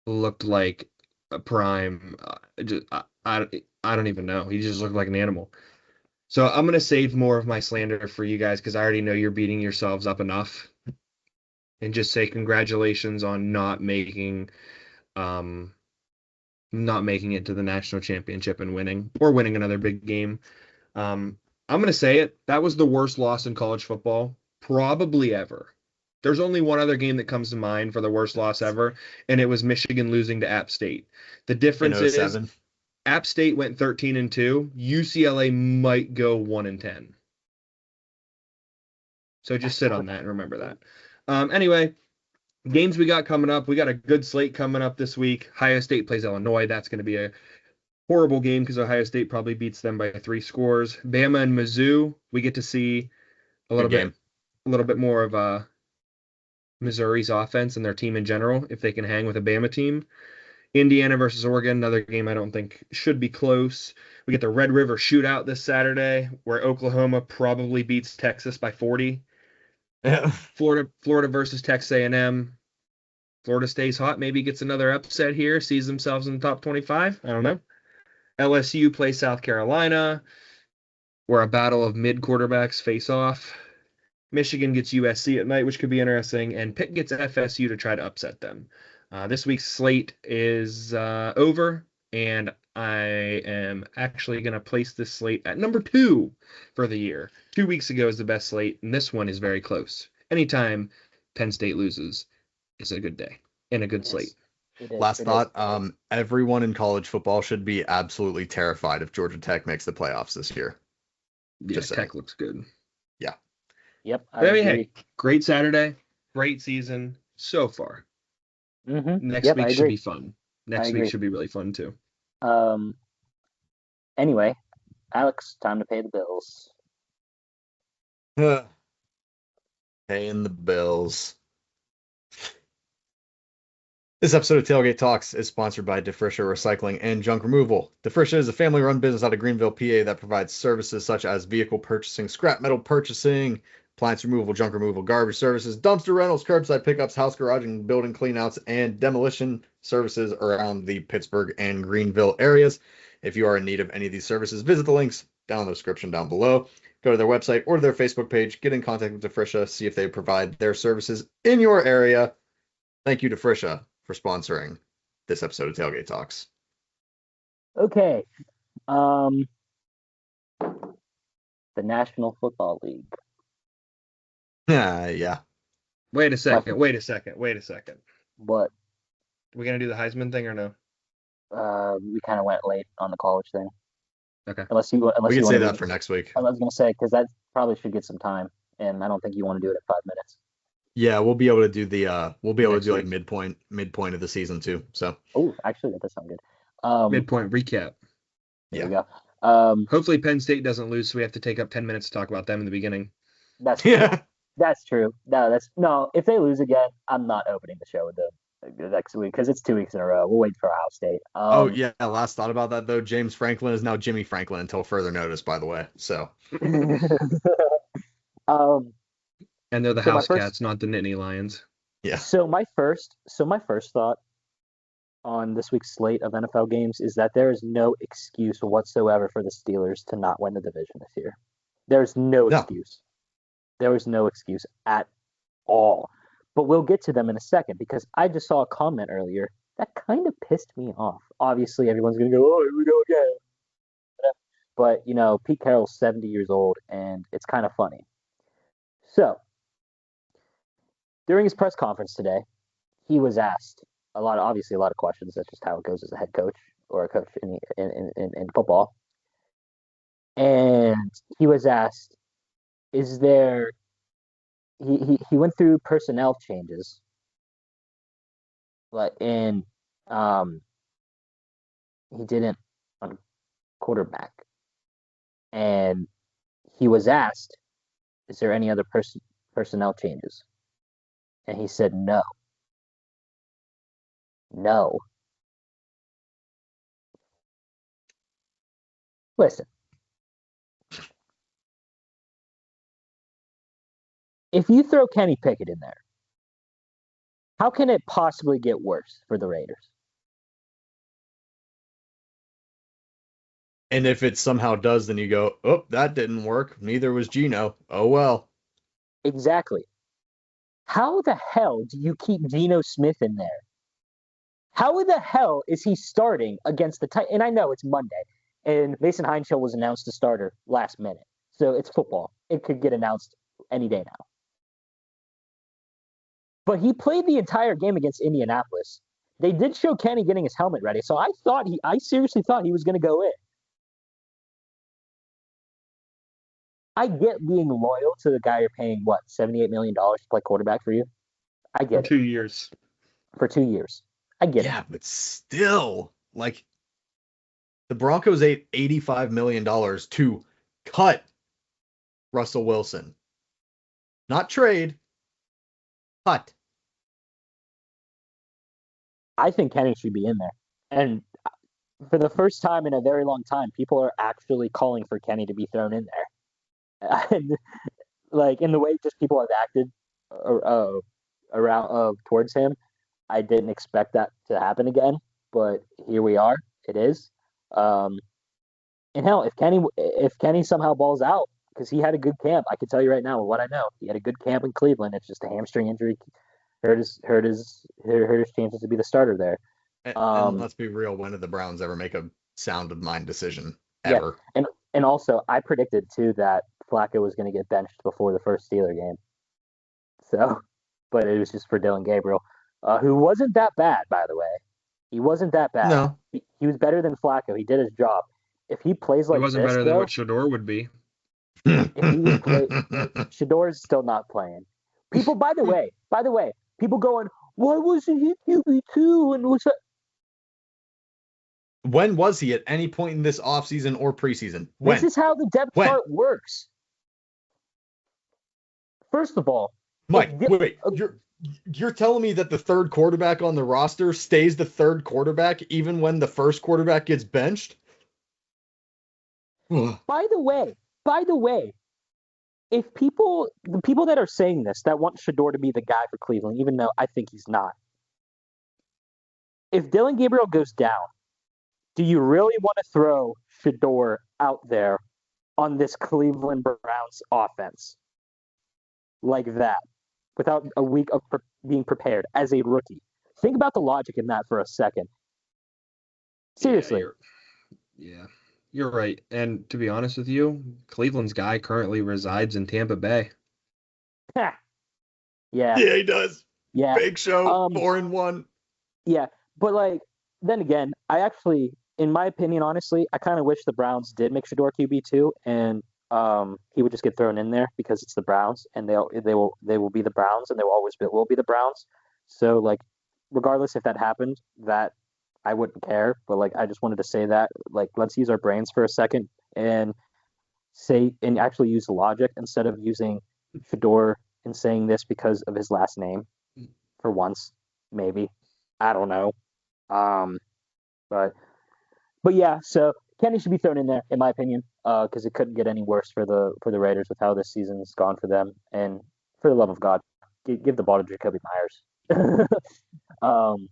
looked like a prime. I don't even know. He just looked like an animal. So I'm going to save more of my slander for you guys because I already know you're beating yourselves up enough, and just say congratulations on um, not making it to the national championship and winning another big game. I'm going to say it. That was the worst loss in college football probably ever. There's only one other game that comes to mind for the worst loss ever, and it was Michigan losing to App State. The in difference is '07. App State went 13-2. UCLA might go 1-10. So just sit on that and remember that. Anyway, games we got coming up. We got a good slate coming up this week. Ohio State plays Illinois. That's going to be a horrible game because Ohio State probably beats them by 3 scores. Bama and Mizzou, we get to see a Good little bit game. more of Missouri's offense and their team in general if they can hang with a Bama team. Indiana versus Oregon, another game I don't think should be close. We get the Red River Shootout this Saturday where Oklahoma probably beats Texas by 40. Yeah. Florida versus Texas A&M. Florida stays hot, maybe gets another upset here, sees themselves in the top 25. I don't know. LSU plays South Carolina, where a battle of mid quarterbacks face off. Michigan gets USC at night, which could be interesting, and Pitt gets FSU to try to upset them. This week's slate is over, and I am actually going to place this slate at number 2 for the year. 2 weeks ago is the best slate, and this one is very close. Anytime Penn State loses is a good day and a good it slate. is. It is. Last It thought, is. everyone in college football should be absolutely terrified if Georgia Tech makes the playoffs this year. Yeah, Just saying. Tech looks good. Yeah. Yep, I But I mean, agree. hey, great Saturday, great season so far. Next Yep, I week should agree. be fun. I Next week agree. should be really fun too. Um. Anyway, Alex, time to pay the bills. Paying the bills. This episode of Tailgate Talks is sponsored by DeFrisha Recycling and Junk Removal. DeFrisha is a family-run business out of Greenville, PA that provides services such as vehicle purchasing, scrap metal purchasing, appliance removal, junk removal, garbage services, dumpster rentals, curbside pickups, house garage and building cleanouts, and demolition services around the Pittsburgh and Greenville areas. If you are in need of any of these services, visit the links down in the description down below. Go to their website or to their Facebook page, get in contact with DeFrisha, see if they provide their services in your area. Thank you, DeFrisha, for sponsoring this episode of Tailgate Talks. Okay. The National Football League. Yeah. Wait a second. What? We gonna do the Heisman thing or no? We kind of went late on the college thing. Okay. Unless We you can want say to that for next week. I was gonna say because that probably should get some time, and I don't think you want to do it at 5 minutes. Yeah, we'll be able to do the Next like week. midpoint of the season too. So Oh, actually, that does sound good. Midpoint recap. There yeah. we go. Hopefully Penn State doesn't lose, so we have to take up 10 minutes to talk about them in the beginning. That's true. That's true. No. If they lose again, I'm not opening the show with them next week because it's 2 weeks in a row. We'll wait for Ohio State. Oh yeah, last thought about that though. James Franklin is now Jimmy Franklin until further notice, by the way. So And they're the So my House first- Cats, not the Nittany Lions. yeah. So my first thought on this week's slate of NFL games is that there is no excuse whatsoever for the Steelers to not win the division this year. There's no No. excuse. There is no excuse at all. But we'll get to them in a second because I just saw a comment earlier that kind of pissed me off. Obviously, everyone's going to go, oh, here we go again. But, Pete Carroll's 70 years old, and it's kind of funny. So, during his press conference today, he was asked a lot of questions. That's just how it goes as a head coach or a coach in football. And he was asked, is there he went through personnel changes, but he didn't on quarterback. And he was asked, is there any other personnel changes? And he said no. No. Listen. If you throw Kenny Pickett in there, how can it possibly get worse for the Raiders? And if it somehow does, then you go, oh, that didn't work. Neither was Geno. Oh, well. Exactly. How the hell do you keep Geno Smith in there? How the hell is he starting against the Titans? And I know it's Monday, and Mason Heinschel was announced a starter last minute. So it's football. It could get announced any day now. But he played the entire game against Indianapolis. They did show Kenny getting his helmet ready, so I seriously thought he was going to go in. I get being loyal to the guy you're paying, what, $78 million to play quarterback for you? I get For 2 years. For 2 years. I get it. Yeah, but still, like, the Broncos ate $85 million to cut Russell Wilson. Not trade, cut. I think Kenny should be in there. And for the first time in a very long time, people are actually calling for Kenny to be thrown in there. And, like, in the way just people have acted around towards him, I didn't expect that to happen again, but here we are. It is. And hell, if Kenny somehow balls out, because he had a good camp, I can tell you right now with what I know, he had a good camp in Cleveland. It's just a hamstring injury hurt his chances to be the starter there. And let's be real, when did the Browns ever make a sound of mind decision ever? Yeah, and also I predicted too that Flacco was going to get benched before the first Steeler game. So, but it was just for Dylan Gabriel, who wasn't that bad, by the way. He wasn't that bad. No. He was better than Flacco. He did his job. If he plays like It wasn't this, better than what Shador would be. Shador's still not playing. People, by the way, people going, why wasn't he QB2? And what's that? When was he at any point in this offseason or preseason? When? This is how the depth chart works. First of all, Mike, wait. You're telling me that the third quarterback on the roster stays the third quarterback even when the first quarterback gets benched? By the way, if the people that are saying this, that want Shador to be the guy for Cleveland, even though I think he's not, if Dylan Gabriel goes down, do you really want to throw Shador out there on this Cleveland Browns offense like that without a week of being prepared as a rookie? Think about the logic in that for a second. Seriously. Yeah, you're right. And to be honest with you, Cleveland's guy currently resides in Tampa Bay. Yeah. Yeah, he does. Yeah. Big Show, 4-1. Yeah, but like, then again, I actually, in my opinion, honestly, I kind of wish the Browns did make Shador QB2, and he would just get thrown in there because it's the Browns, and they will be the Browns, and they will be the Browns. So like, regardless if that happened, that I wouldn't care. But like, I just wanted to say that, like, let's use our brains for a second and actually use logic instead of using Shador and saying this because of his last name for once, maybe. I don't know. But yeah, so Kenny should be thrown in there, in my opinion, because it couldn't get any worse for the Raiders with how this season's gone for them. And for the love of God, give the ball to Jacoby Myers. Or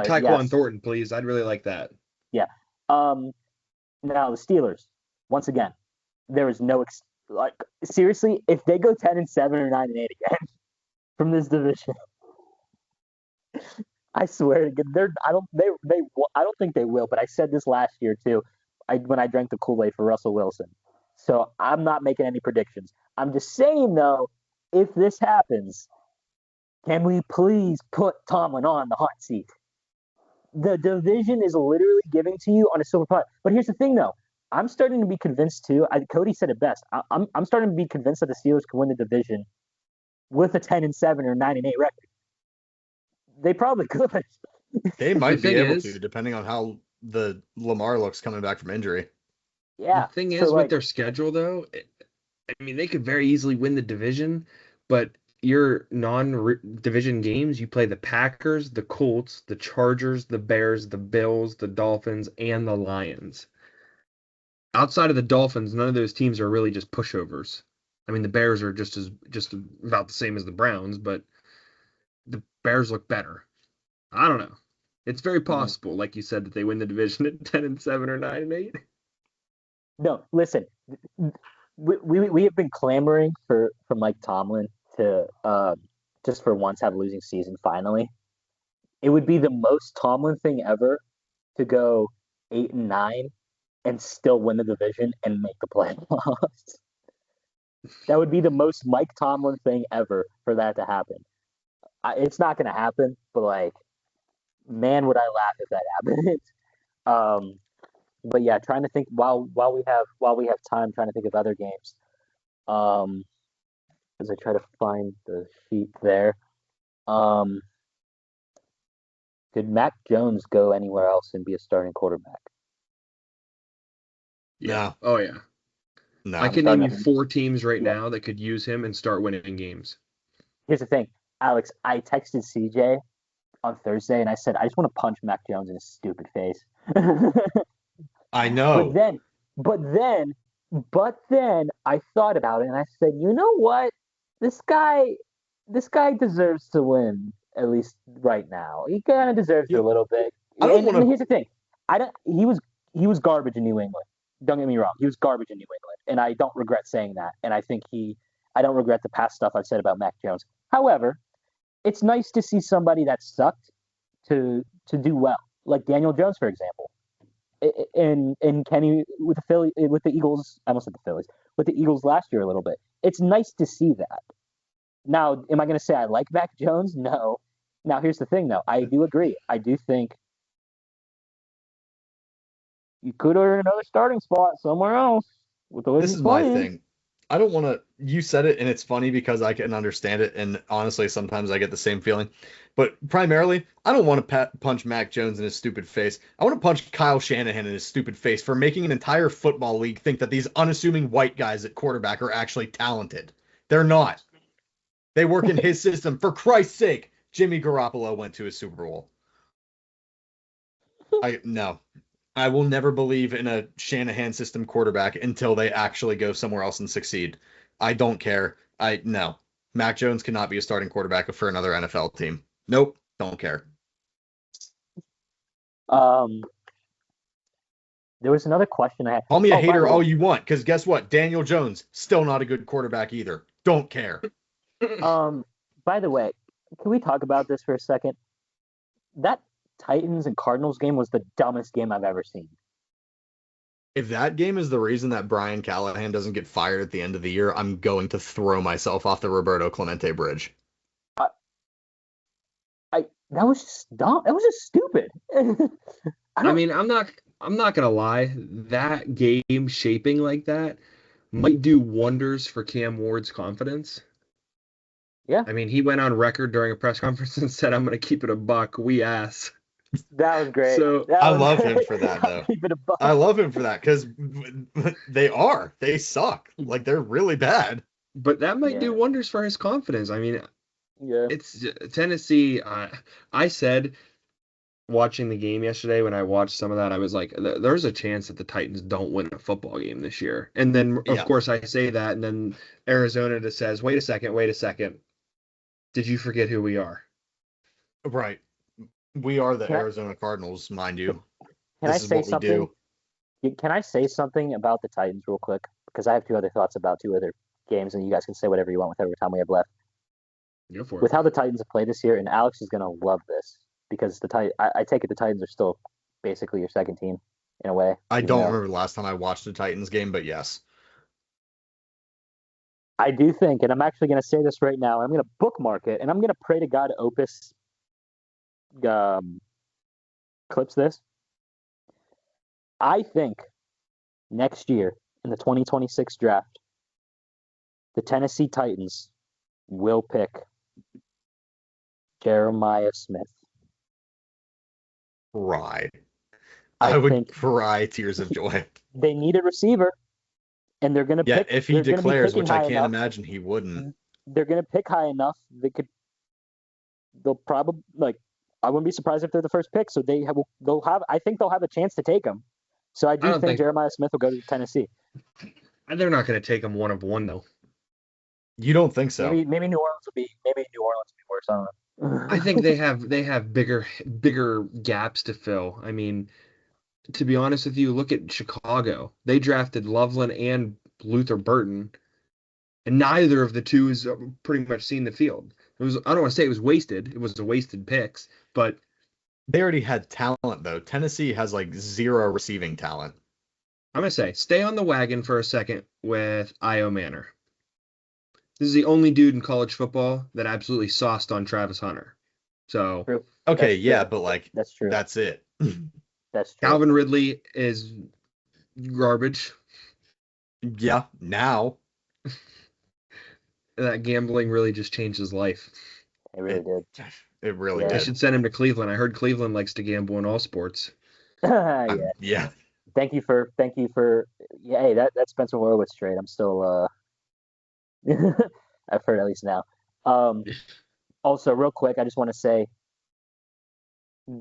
Tyquan Thornton, please. I'd really like that. Yeah. Now the Steelers, once again, there is no seriously, if they go 10-7 or 9-8 again from this division, I swear to God, I don't think they will. But I said this last year too, when I drank the Kool-Aid for Russell Wilson. So I'm not making any predictions. I'm just saying though, if this happens, can we please put Tomlin on the hot seat? The division is literally giving to you on a silver platter. But here's the thing though, I'm starting to be convinced too. Cody said it best. I'm starting to be convinced that the Steelers can win the division with a 10-7 or 9-8 record. They probably could. They might be able to, depending on how the Lamar looks coming back from injury. Yeah. The thing is, with their schedule, though, I mean, they could very easily win the division, but your non-division games, you play the Packers, the Colts, the Chargers, the Bears, the Bills, the Dolphins, and the Lions. Outside of the Dolphins, none of those teams are really just pushovers. I mean, the Bears are just about the same as the Browns, but the Bears look better. I don't know. It's very possible, like you said, that they win the division at 10-7 or 9-8. No, listen, we have been clamoring for Mike Tomlin to just for once have a losing season finally. It would be the most Tomlin thing ever to go 8-9 and still win the division and make the playoffs. That would be the most Mike Tomlin thing ever for that to happen. It's not going to happen, but like, man, would I laugh if that happened. But yeah, trying to think while we have time, trying to think of other games. As I try to find the sheet there. Could Mac Jones go anywhere else and be a starting quarterback? No. Oh yeah. No. I can name you 4 teams right now that could use him and start winning games. Here's the thing, Alex. I texted CJ on Thursday and I said I just want to punch Mac Jones in his stupid face. I know. But then I thought about it and I said, you know what? This guy deserves to win, at least right now. He kind of deserves it a little bit. And here's the thing. He was garbage in New England. Don't get me wrong. He was garbage in New England, and I don't regret saying that. And I don't regret the past stuff I've said about Mac Jones. However, it's nice to see somebody that sucked to do well, like Daniel Jones, for example. And Kenny with the Eagles, I almost said the Phillies, with the Eagles last year a little bit. It's nice to see that. Now, am I going to say I like Mac Jones? No. Now, here's the thing, though. I do agree. I do think you could earn another starting spot somewhere else with the way This is my thing. I don't want to. You said it, and it's funny because I can understand it, and honestly, sometimes I get the same feeling. But primarily, I don't want to punch Mac Jones in his stupid face. I want to punch Kyle Shanahan in his stupid face for making an entire football league think that these unassuming white guys at quarterback are actually talented. They're not. They work in his system. For Christ's sake, Jimmy Garoppolo went to a Super Bowl. No. I will never believe in a Shanahan system quarterback until they actually go somewhere else and succeed. I don't care. No. Mac Jones cannot be a starting quarterback for another NFL team. Nope. Don't care. There was another question I had. Call me a hater all you want, because guess what? Daniel Jones, still not a good quarterback either. Don't care. By the way, can we talk about this for a second? That Titans and Cardinals game was the dumbest game I've ever seen. If that game is the reason that Brian Callahan doesn't get fired at the end of the year, I'm going to throw myself off the Roberto Clemente bridge. That was just dumb. That was just stupid. I mean, I'm not gonna lie. That game shaping like that might do wonders for Cam Ward's confidence. Yeah. I mean, he went on record during a press conference and said, "I'm gonna keep it a buck. We ass." That was great. So I love him for that, though. I love him for that because they suck. Like, they're really bad. But that might do wonders for his confidence. I mean, it's Tennessee. I said watching the game yesterday when I watched some of that, I was like, there's a chance that the Titans don't win a football game this year. And then, of course, I say that, and then Arizona just says, wait a second. Did you forget who we are? Right. We are the Arizona Cardinals, mind you. Can I say something? Can I say something about the Titans real quick? Because I have 2 other thoughts about 2 other games, and you guys can say whatever you want with every time we have left. Go for it. With how the Titans have played this year, and Alex is going to love this, because I take it the Titans are still basically your second team in a way. I don't remember the last time I watched a Titans game, but yes. I do think, and I'm actually going to say this right now, I'm going to bookmark it, and I'm going to pray to God Opus clips this. I think next year in the 2026 draft, the Tennessee Titans will pick Jeremiah Smith. Cry. I would cry tears of joy. They need a receiver, and they're going to pick. If he declares, which I can't imagine he wouldn't. they're gonna pick high enough. They'll probably like. I wouldn't be surprised if they're the first pick. So they'll have. I think they'll have a chance to take him. So I I do don't think think Jeremiah Smith will go to Tennessee. they're not going to take him one of one though. You don't think so? Maybe New Orleans will be worse. I don't know. I think they have bigger gaps to fill. I mean, to be honest with you, look at Chicago. They drafted Loveland and Luther Burton, and neither of the two is pretty much seen the field. I don't want to say it was wasted. It was a wasted picks, but They already had talent though. Tennessee has like zero receiving talent. I'm gonna say stay on the wagon for a second with Io Manor. This is the only dude in college football that absolutely sauced on Travis Hunter. So True. Okay, That's yeah, true. but like That's true. that's it. That's true. Calvin Ridley is garbage. Yeah, now That gambling really just changed his life. It really did. it really Yeah. They did. should send him to Cleveland. I heard Cleveland likes to gamble in all sports. Yeah. Yeah. Thank you for. Yeah, hey, that Spencer Horowitz trade. I'm still. I've heard at least now. Also, real quick, I just want to say,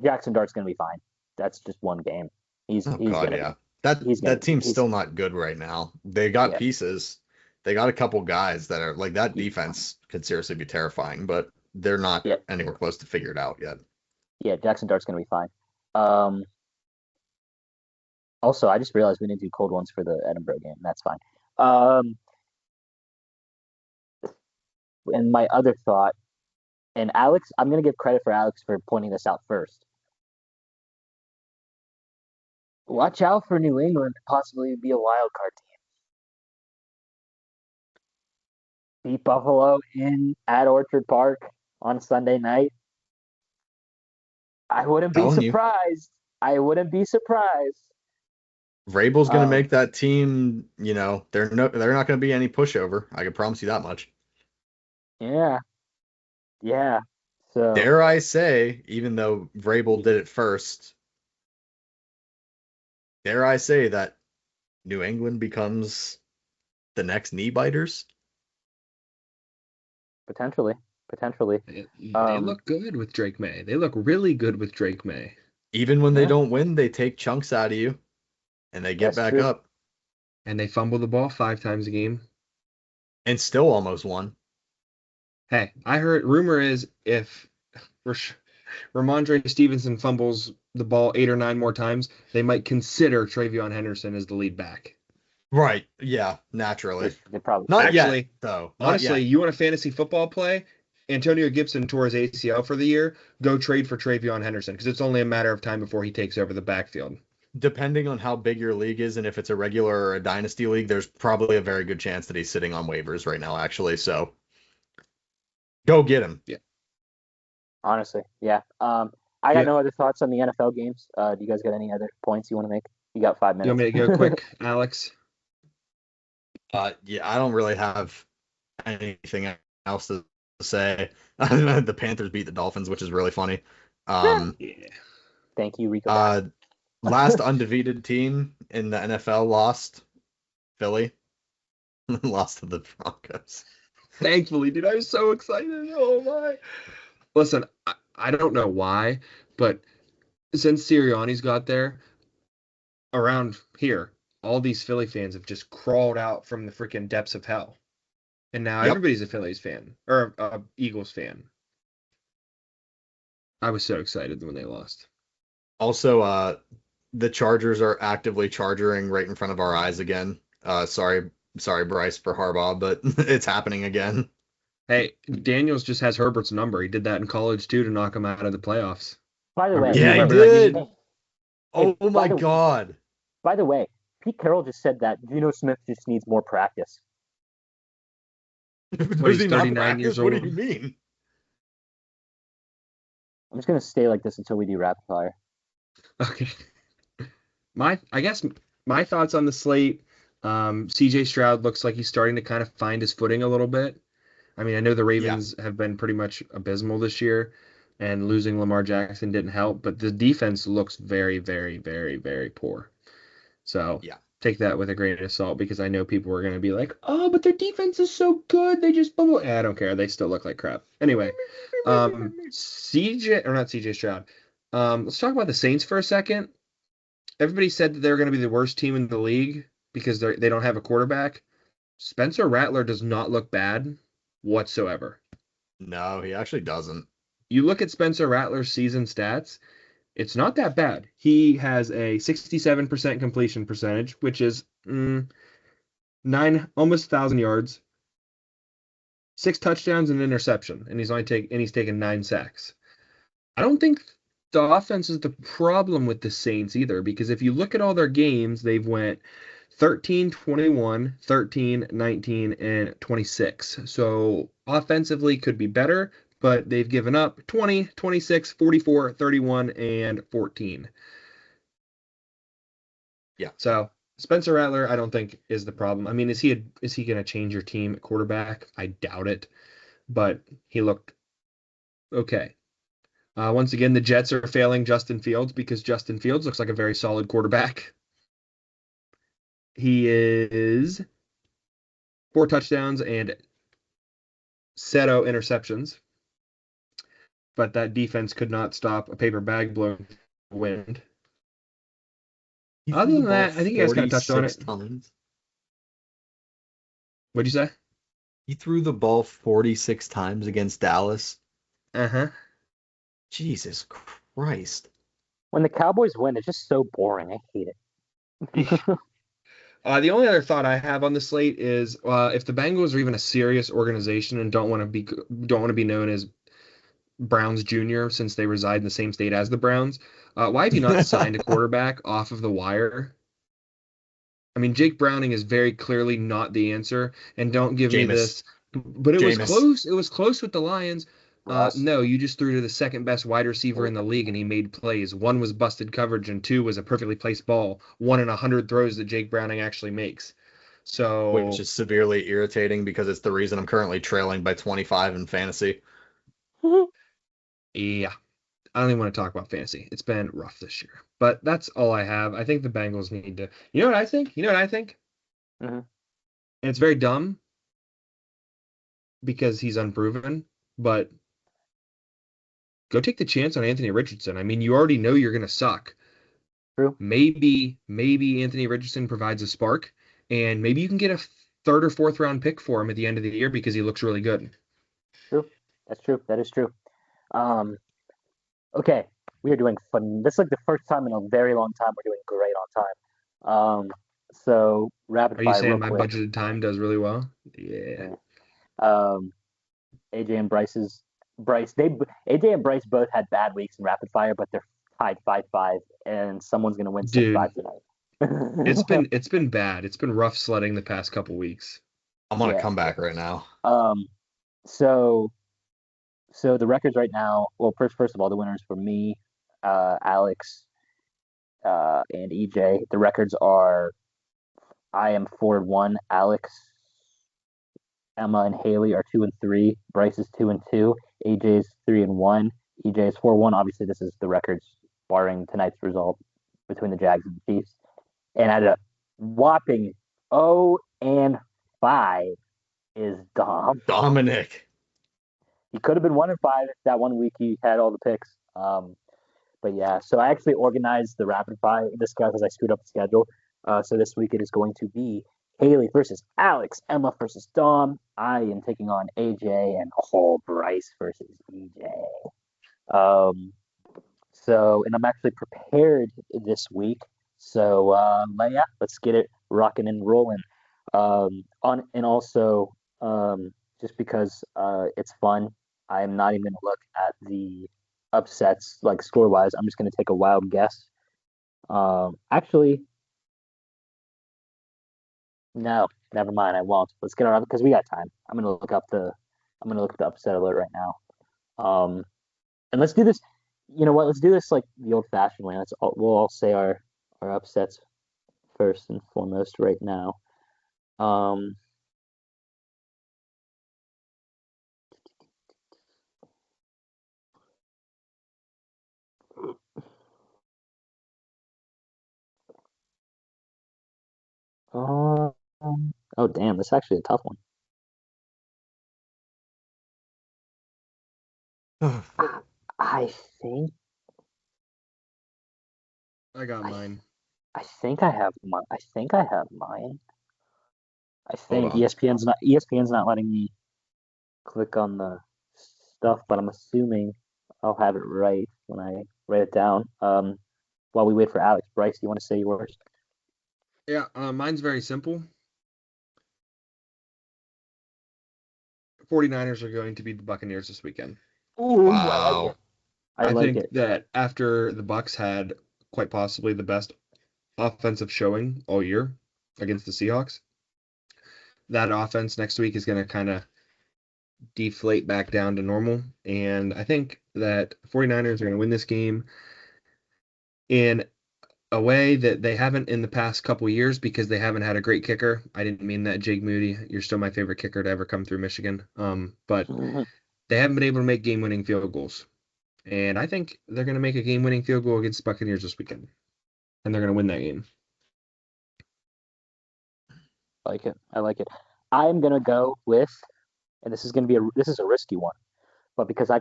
Jackson Dart's gonna be fine. That's just one game. He's Oh he's God, gonna. yeah. he's gonna- That team's he's- still not good right now. They got Yeah. pieces. They got a couple guys that are like that defense could seriously be terrifying, but they're not Yeah. anywhere close to figure it out yet. Yeah, Jackson Dart's gonna be fine. Also, I just realized we didn't do cold ones for the Edinburgh game. That's fine. And my other thought, and Alex, I'm gonna give credit for Alex for pointing this out first. Watch out for New England to possibly be a wild card team. Beat Buffalo at Orchard Park on Sunday night. I wouldn't be Telling you. surprised. I wouldn't be surprised. Vrabel's going to Um, make that team, they're not going to be any pushover. I can promise you that much. Yeah. Yeah. So Dare I say, even though Vrabel did it first, dare I say that New England becomes the next knee biters? potentially. They look good with Drake May. They look really good with Drake May. Even when they Yeah. don't win, they take chunks out of you and they get That's back true. up And they fumble the ball 5 times a game. and still almost won. Hey, I heard rumor is if Ramondre Stevenson fumbles the ball 8 or 9 more times, they might consider Travion Henderson as the lead back. Right. Yeah, naturally. They probably Not Actually, yet, though. Not Honestly, yet. you want a fantasy football play? Antonio Gibson tore his ACL for the year. Go trade for Travion Henderson because it's only a matter of time before he takes over the backfield. Depending on how big your league is and if it's a regular or a dynasty league, there's probably a very good chance that he's sitting on waivers right now, actually. So go get him. honestly, yeah. I got no other thoughts on the NFL games. Do you guys got any other points you want to make? You got 5 You minutes. want me to go quick, Alex? Yeah, I don't really have anything else to say. The Panthers beat the Dolphins, which is really funny. Yeah. Thank you, Rico. Last undefeated team in the NFL lost. Philly lost to the Broncos. Thankfully, dude, I was so excited. Oh my! Listen, I don't know why, but since Sirianni's got there, around here, all these Philly fans have just crawled out from the freaking depths of hell, and now Yep. everybody's a Phillies fan or Eagles fan. I was so excited when they lost. Also, the Chargers are actively charging right in front of our eyes again. Sorry, Bryce, for Harbaugh, but it's happening again. Hey, Daniels just has Herbert's number. He did that in college too to knock him out of the playoffs. By the way, Yeah, he Remember that did. game? Oh Hey, my God. By the way, Pete Carroll just said that Geno Smith just needs more practice. Does he he's not 39 practice? years What do old? you mean? I'm just gonna stay like this until we do rapid fire. Okay. I guess my thoughts on the slate. CJ Stroud looks like he's starting to kind of find his footing a little bit. I mean, I know the Ravens have been pretty much abysmal this year, and losing Lamar Jackson didn't help, but the defense looks very, very, very, very poor. So Yeah. take that with a grain of salt because I know people are going to be like, oh, but their defense is so good. They just blah, blah. I don't care. They still look like crap. Anyway, CJ, or not CJ Stroud. Let's talk about the Saints for a second. Everybody said that they're going to be the worst team in the league because they don't have a quarterback. Spencer Rattler does not look bad whatsoever. No, he actually doesn't. You look at Spencer Rattler's season stats, it's not that bad. He has a 67% completion percentage, which is almost 1,000 yards, 6 touchdowns and an interception, and he's taken 9 sacks. I don't think the offense is the problem with the Saints either, because if you look at all their games, they've went 13, 21, 13, 19, and 26. So offensively could be better, but they've given up 20, 26, 44, 31, and 14. Yeah. So Spencer Rattler, I don't think is the problem. I mean, is he going to change your team at quarterback? I doubt it, but he looked okay. Once again, the Jets are failing Justin Fields because Justin Fields looks like a very solid quarterback. He is 4 touchdowns and 0 interceptions, but that defense could not stop a paper bag blowing wind. He Other threw the than ball that, I think you guys kind of touched on 46 it. times. What'd you say? He threw the ball 46 times against Dallas. Uh-huh. Jesus Christ. When the Cowboys win, it's just so boring. I hate it. The only other thought I have on the slate is if the Bengals are even a serious organization and don't want to be known as Browns Jr. since they reside in the same state as the Browns, why have you not signed a quarterback off of the wire? I mean, Jake Browning is very clearly not the answer, and don't give me this. But it was close. It was close with the Lions. No, you just threw to the second best wide receiver in the league, and he made plays. 1 was busted coverage, and 2 was a perfectly placed ball. 1 in 100 throws that Jake Browning actually makes. So, which is severely irritating because it's the reason I'm currently trailing by 25 in fantasy. yeah, I don't even want to talk about fantasy. It's been rough this year, but that's all I have. I think the Bengals need to. You know what I think? Mm-hmm. And it's very dumb because he's unproven, but go take the chance on Anthony Richardson. I mean, you already know you're going to suck. True. Maybe Anthony Richardson provides a spark, and maybe you can get a 3rd or 4th round pick for him at the end of the year because he looks really good. True. That's true. That is true. Okay, we are doing fun. This is like the first time in a very long time we're doing great on time. So rapid Are you fire saying real my quick. budgeted time does really well? Yeah. AJ and AJ and Bryce both had bad weeks in rapid fire, but they're tied 5-5, and someone's gonna win 6-5 tonight. It's been bad. It's been rough sledding the past couple weeks. I'm on a comeback right now. So the records right now. Well, first of all, the winners for me, Alex, and EJ. The records are: I am 4-1. Alex, Emma, and Haley are 2-3. Bryce is 2-2. AJ is 3-1. EJ is 4-1. Obviously, this is the records barring tonight's result between the Jags and the Chiefs. And at a whopping 0-5 is Dom. Dominic. He could have been 1-5 if that one week he had all the picks. But yeah, so I actually organized the rapid fire this guy because I screwed up the schedule. So this week it is going to be Haley versus Alex, Emma versus Dom. I am taking on AJ and Bryce versus EJ. And I'm actually prepared this week. So yeah, let's get it rocking and rolling. Just because it's fun, I am not even going to look at the upsets like score wise. I'm just going to take a wild guess. Actually, no, never mind. I won't. Let's get our because we got time. I'm going to look up the upset alert right now. And let's do this. You know what? Let's do this like the old-fashioned way. We'll all say our upsets first and foremost right now. Oh, damn, this is actually a tough one. I think I got I, mine. I think I have mine. I think I have mine. I Hold think on. ESPN's not letting me click on the stuff, but I'm assuming I'll have it right when I write it down. While we wait for Alex, Bryce, you want to say yours? Yeah, mine's very simple. 49ers are going to beat the Buccaneers this weekend. Ooh, I like Wow. it. I I like think it. that after the Bucks had quite possibly the best offensive showing all year against the Seahawks, that offense next week is going to kind of deflate back down to normal. And I think that 49ers are going to win this game in a way that they haven't in the past couple years because they haven't had a great kicker. I didn't mean that, Jake Moody. You're still my favorite kicker to ever come through Michigan. But they haven't been able to make game-winning field goals. And I think they're going to make a game-winning field goal against the Buccaneers this weekend. And they're going to win that game. Like it. I like it. I'm gonna go with, and this is gonna be a risky one, but because I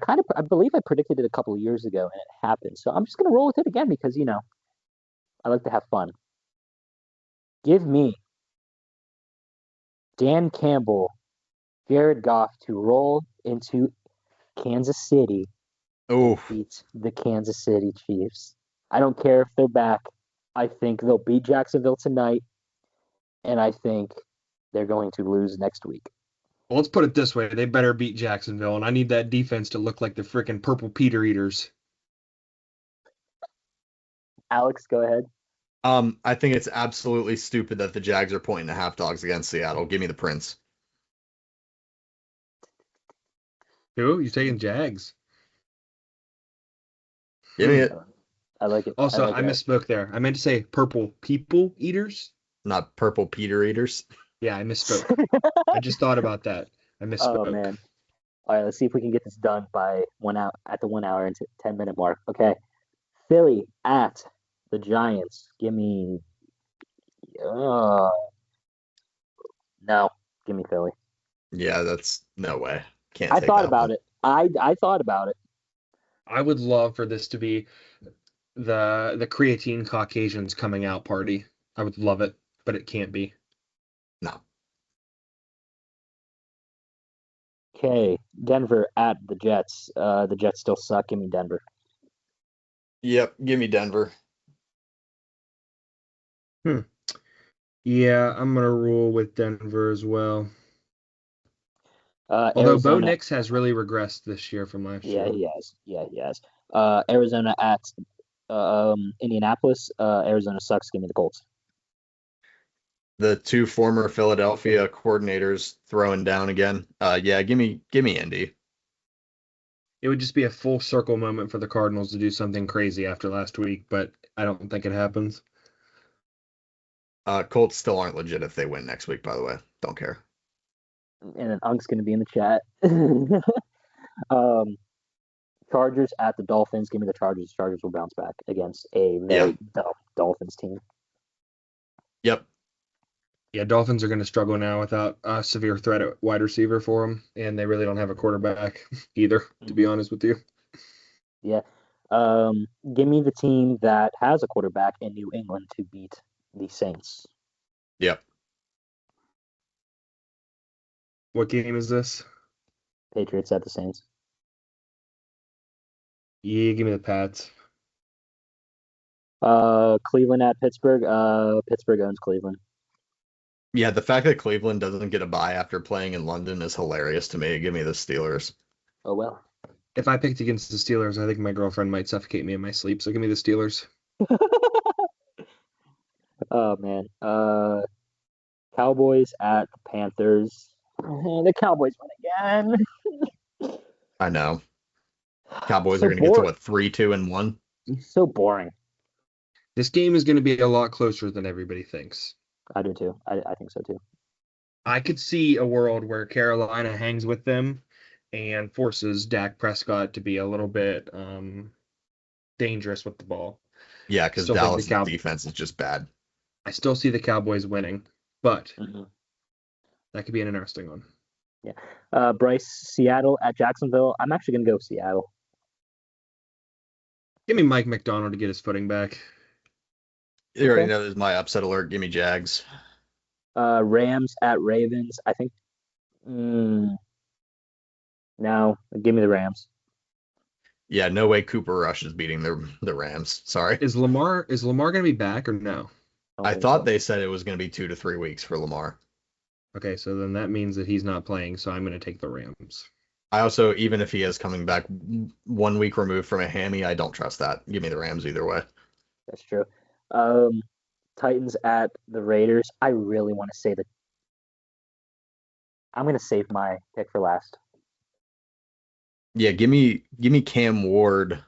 believe I predicted it a couple of years ago and it happened, so I'm just gonna roll with it again because I like to have fun. Give me Dan Campbell, Jared Goff to roll into Kansas City and Oh, beat the Kansas City Chiefs. I don't care if they're back. I think they'll beat Jacksonville tonight, and I think they're going to lose next week. Well, let's put it this way. They better beat Jacksonville, and I need that defense to look like the freaking Purple Peter Eaters. Alex, go ahead. I think it's absolutely stupid that the Jags are pointing to half dogs against Seattle. Give me the Prince. Who? You taking Jags? Give me it. I like it. Also, like I misspoke there. I meant to say Purple People Eaters. Not purple Peter eaters. Yeah, I misspoke. I just thought about that. I Oh misspoke. man. All right, let's see if we can get this done by 1 hour at the 1 hour and 10-minute mark. Okay. Philly at the Giants. Give me uh no. Give me Philly. Yeah, that's no way. Can't I take thought that about one. it. I thought about it. I would love for this to be the creatine Caucasians coming out party. I would love it, but it can't be. No. Okay. Denver at the Jets. The Jets still suck. Give me Denver. Yep, give me Denver. Yeah, I'm gonna rule with Denver as well. Although Bo Arizona. Nix has really regressed this year from last Yeah, year. he has. Yeah, he has. Arizona at Indianapolis. Arizona sucks. Give me the Colts. The two former Philadelphia coordinators throwing down again. Yeah, give me Indy. It would just be a full circle moment for the Cardinals to do something crazy after last week, but I don't think it happens. Colts still aren't legit if they win next week, by the way. Don't care. And then Unk's gonna be in the chat. um, Chargers at the Dolphins. Give me the Chargers. Chargers will bounce back against a very dumb Dolphins team. Yep. Yeah, Dolphins are going to struggle now without a severe threat at wide receiver for them, and they really don't have a quarterback either, to be honest with you. Yeah. Give me the team that has a quarterback in New England to beat the Saints. Yep. What game is this? Patriots at the Saints. Yeah, give me the Pats. Cleveland at Pittsburgh. Pittsburgh owns Cleveland. Yeah, the fact that Cleveland doesn't get a bye after playing in London is hilarious to me. Give me the Steelers. Oh well. If I picked against the Steelers, I think my girlfriend might suffocate me in my sleep, so give me the Steelers. Oh man. Cowboys at the Panthers. The Cowboys win again. I know. Cowboys So are going to get to boring. what, 3-2-1? So boring. This game is going to be a lot closer than everybody thinks. I do too. I think so too. I could see a world where Carolina hangs with them and forces Dak Prescott to be a little bit dangerous with the ball. Yeah, because Still think Dallas' the defense is just bad. I still see the Cowboys winning, but Mhm. That could be an interesting one. Bryce, Seattle at Jacksonville. I'm actually gonna go Seattle. Give me Mike McDonald to get his footing back. You already Okay. know this is my upset alert. Give me Jags. Rams at Ravens. I think. No, give me the Rams. Yeah, no way Cooper Rush is beating the Rams. Sorry. Is Lamar gonna be back or no? Don't I think thought so. they said it was going to be 2 to 3 weeks for Lamar. Okay, so then that means that he's not playing, so I'm gonna take the Rams. I also, even if he is coming back 1 week removed from a hammy, I don't trust that. Give me the Rams either way. That's true. Titans at the Raiders. I really want to say that. I'm gonna save my pick for last. Yeah, give me Cam Ward.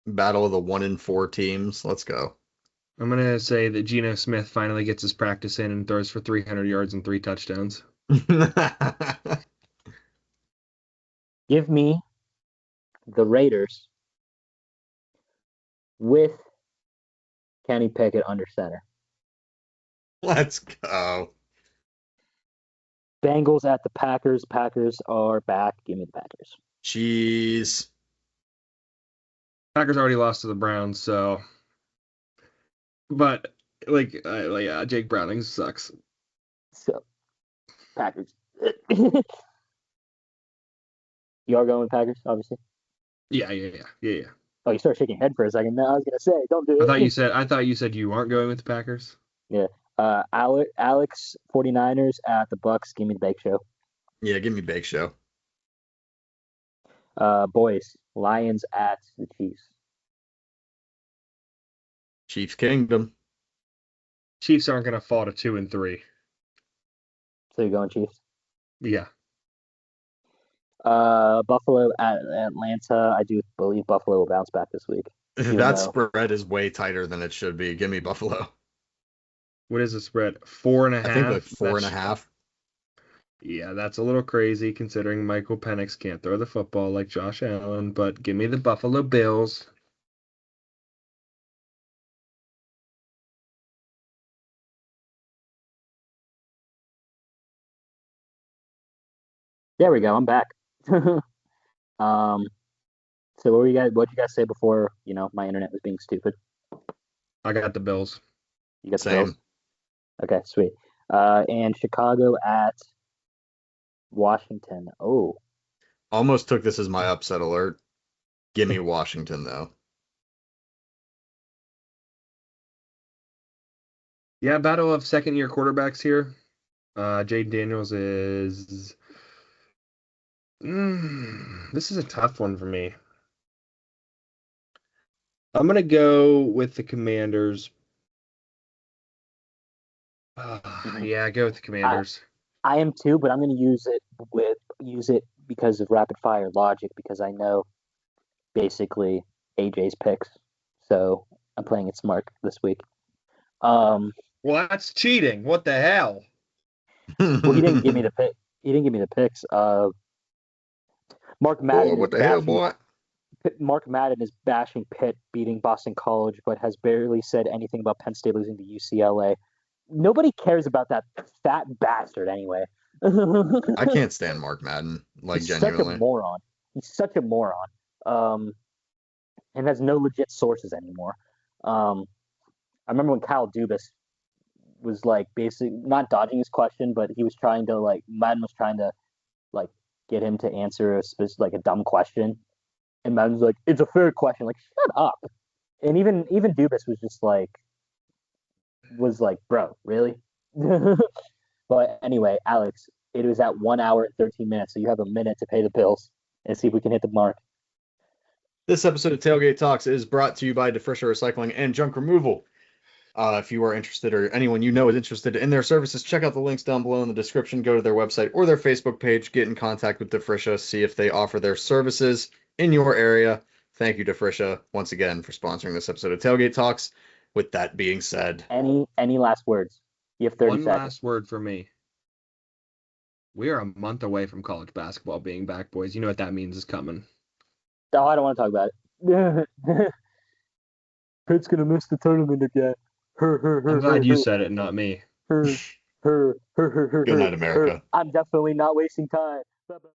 Battle of the 1-4 teams. Let's go. I'm gonna say that Geno Smith finally gets his practice in and throws for 300 yards and 3 touchdowns. Give me the Raiders with Kenny Pickett under center. Let's go. Bengals at the Packers. Packers are back. Give me the Packers. Jeez. Packers already lost to the Browns, so. But yeah, Jake Browning sucks. So, Packers. You are going with Packers, obviously. Yeah. Oh, you started shaking your head for a second. No, I was gonna say, don't do it. I thought you said you aren't going with the Packers. Alex 49ers at the Bucks. Give me the Bake Show. Yeah, give me Bake Show. Boys, Lions at the Chiefs. Chiefs Kingdom. Chiefs aren't gonna fall to 2-3. So you're going Chiefs. Yeah. Buffalo at Atlanta. I do believe Buffalo will bounce back this week. That spread is way tighter than it should be. Give me Buffalo. What is the spread? 4.5. I think like 4.5. Yeah, that's a little crazy considering Michael Penix can't throw the football like Josh Allen, but give me the Buffalo Bills. There we go. I'm back. So what you guys say before, my internet was being stupid? I got the Bills. You got the Same. Bills? Okay, sweet. And Chicago at Washington. Oh, Almost took this as my upset alert. Give me Washington, though. Yeah, battle of second-year quarterbacks here. Jade Daniels is. This is a tough one for me. I'm gonna go with the Commanders. Yeah, go with the Commanders. I am too, but I'm going to use it because of rapid fire logic because I know basically AJ's picks, so I'm playing it smart this week. Well, that's cheating. What the hell? Well, he didn't give me the pick. He didn't give me the picks. Mark Madden. What the hell, boy? Mark Madden is bashing Pitt beating Boston College, but has barely said anything about Penn State losing to UCLA. Nobody cares about that fat bastard anyway. I can't stand Mark Madden. He's Genuinely. such a moron. He's such a moron. And has no legit sources anymore. I remember when Kyle Dubas was basically not dodging his question, but he was trying to Madden was trying to get him to answer a dumb question, and Madden's like, "It's a fair question." Shut up. And even Dubas was just bro, really? But anyway, Alex, it was at 1 hour and 13 minutes, so you have a minute to pay the bills and see if we can hit the mark. This episode of Tailgate Talks is brought to you by DeFrisher Recycling and Junk Removal. If you are interested or anyone you know is interested in their services, check out the links down below in the description. Go to their website or their Facebook page. Get in contact with DeFrisha. See if they offer their services in your area. Thank you, DeFrisha, once again for sponsoring this episode of Tailgate Talks. With that being said, any last words? You have 30 One seconds. last word for me. We are a month away from college basketball being back, boys. You know what that means is coming. No, I don't want to talk about it. Pitt's gonna miss the tournament again. I'm glad you said it, not me. Good night, America. I'm definitely not wasting time.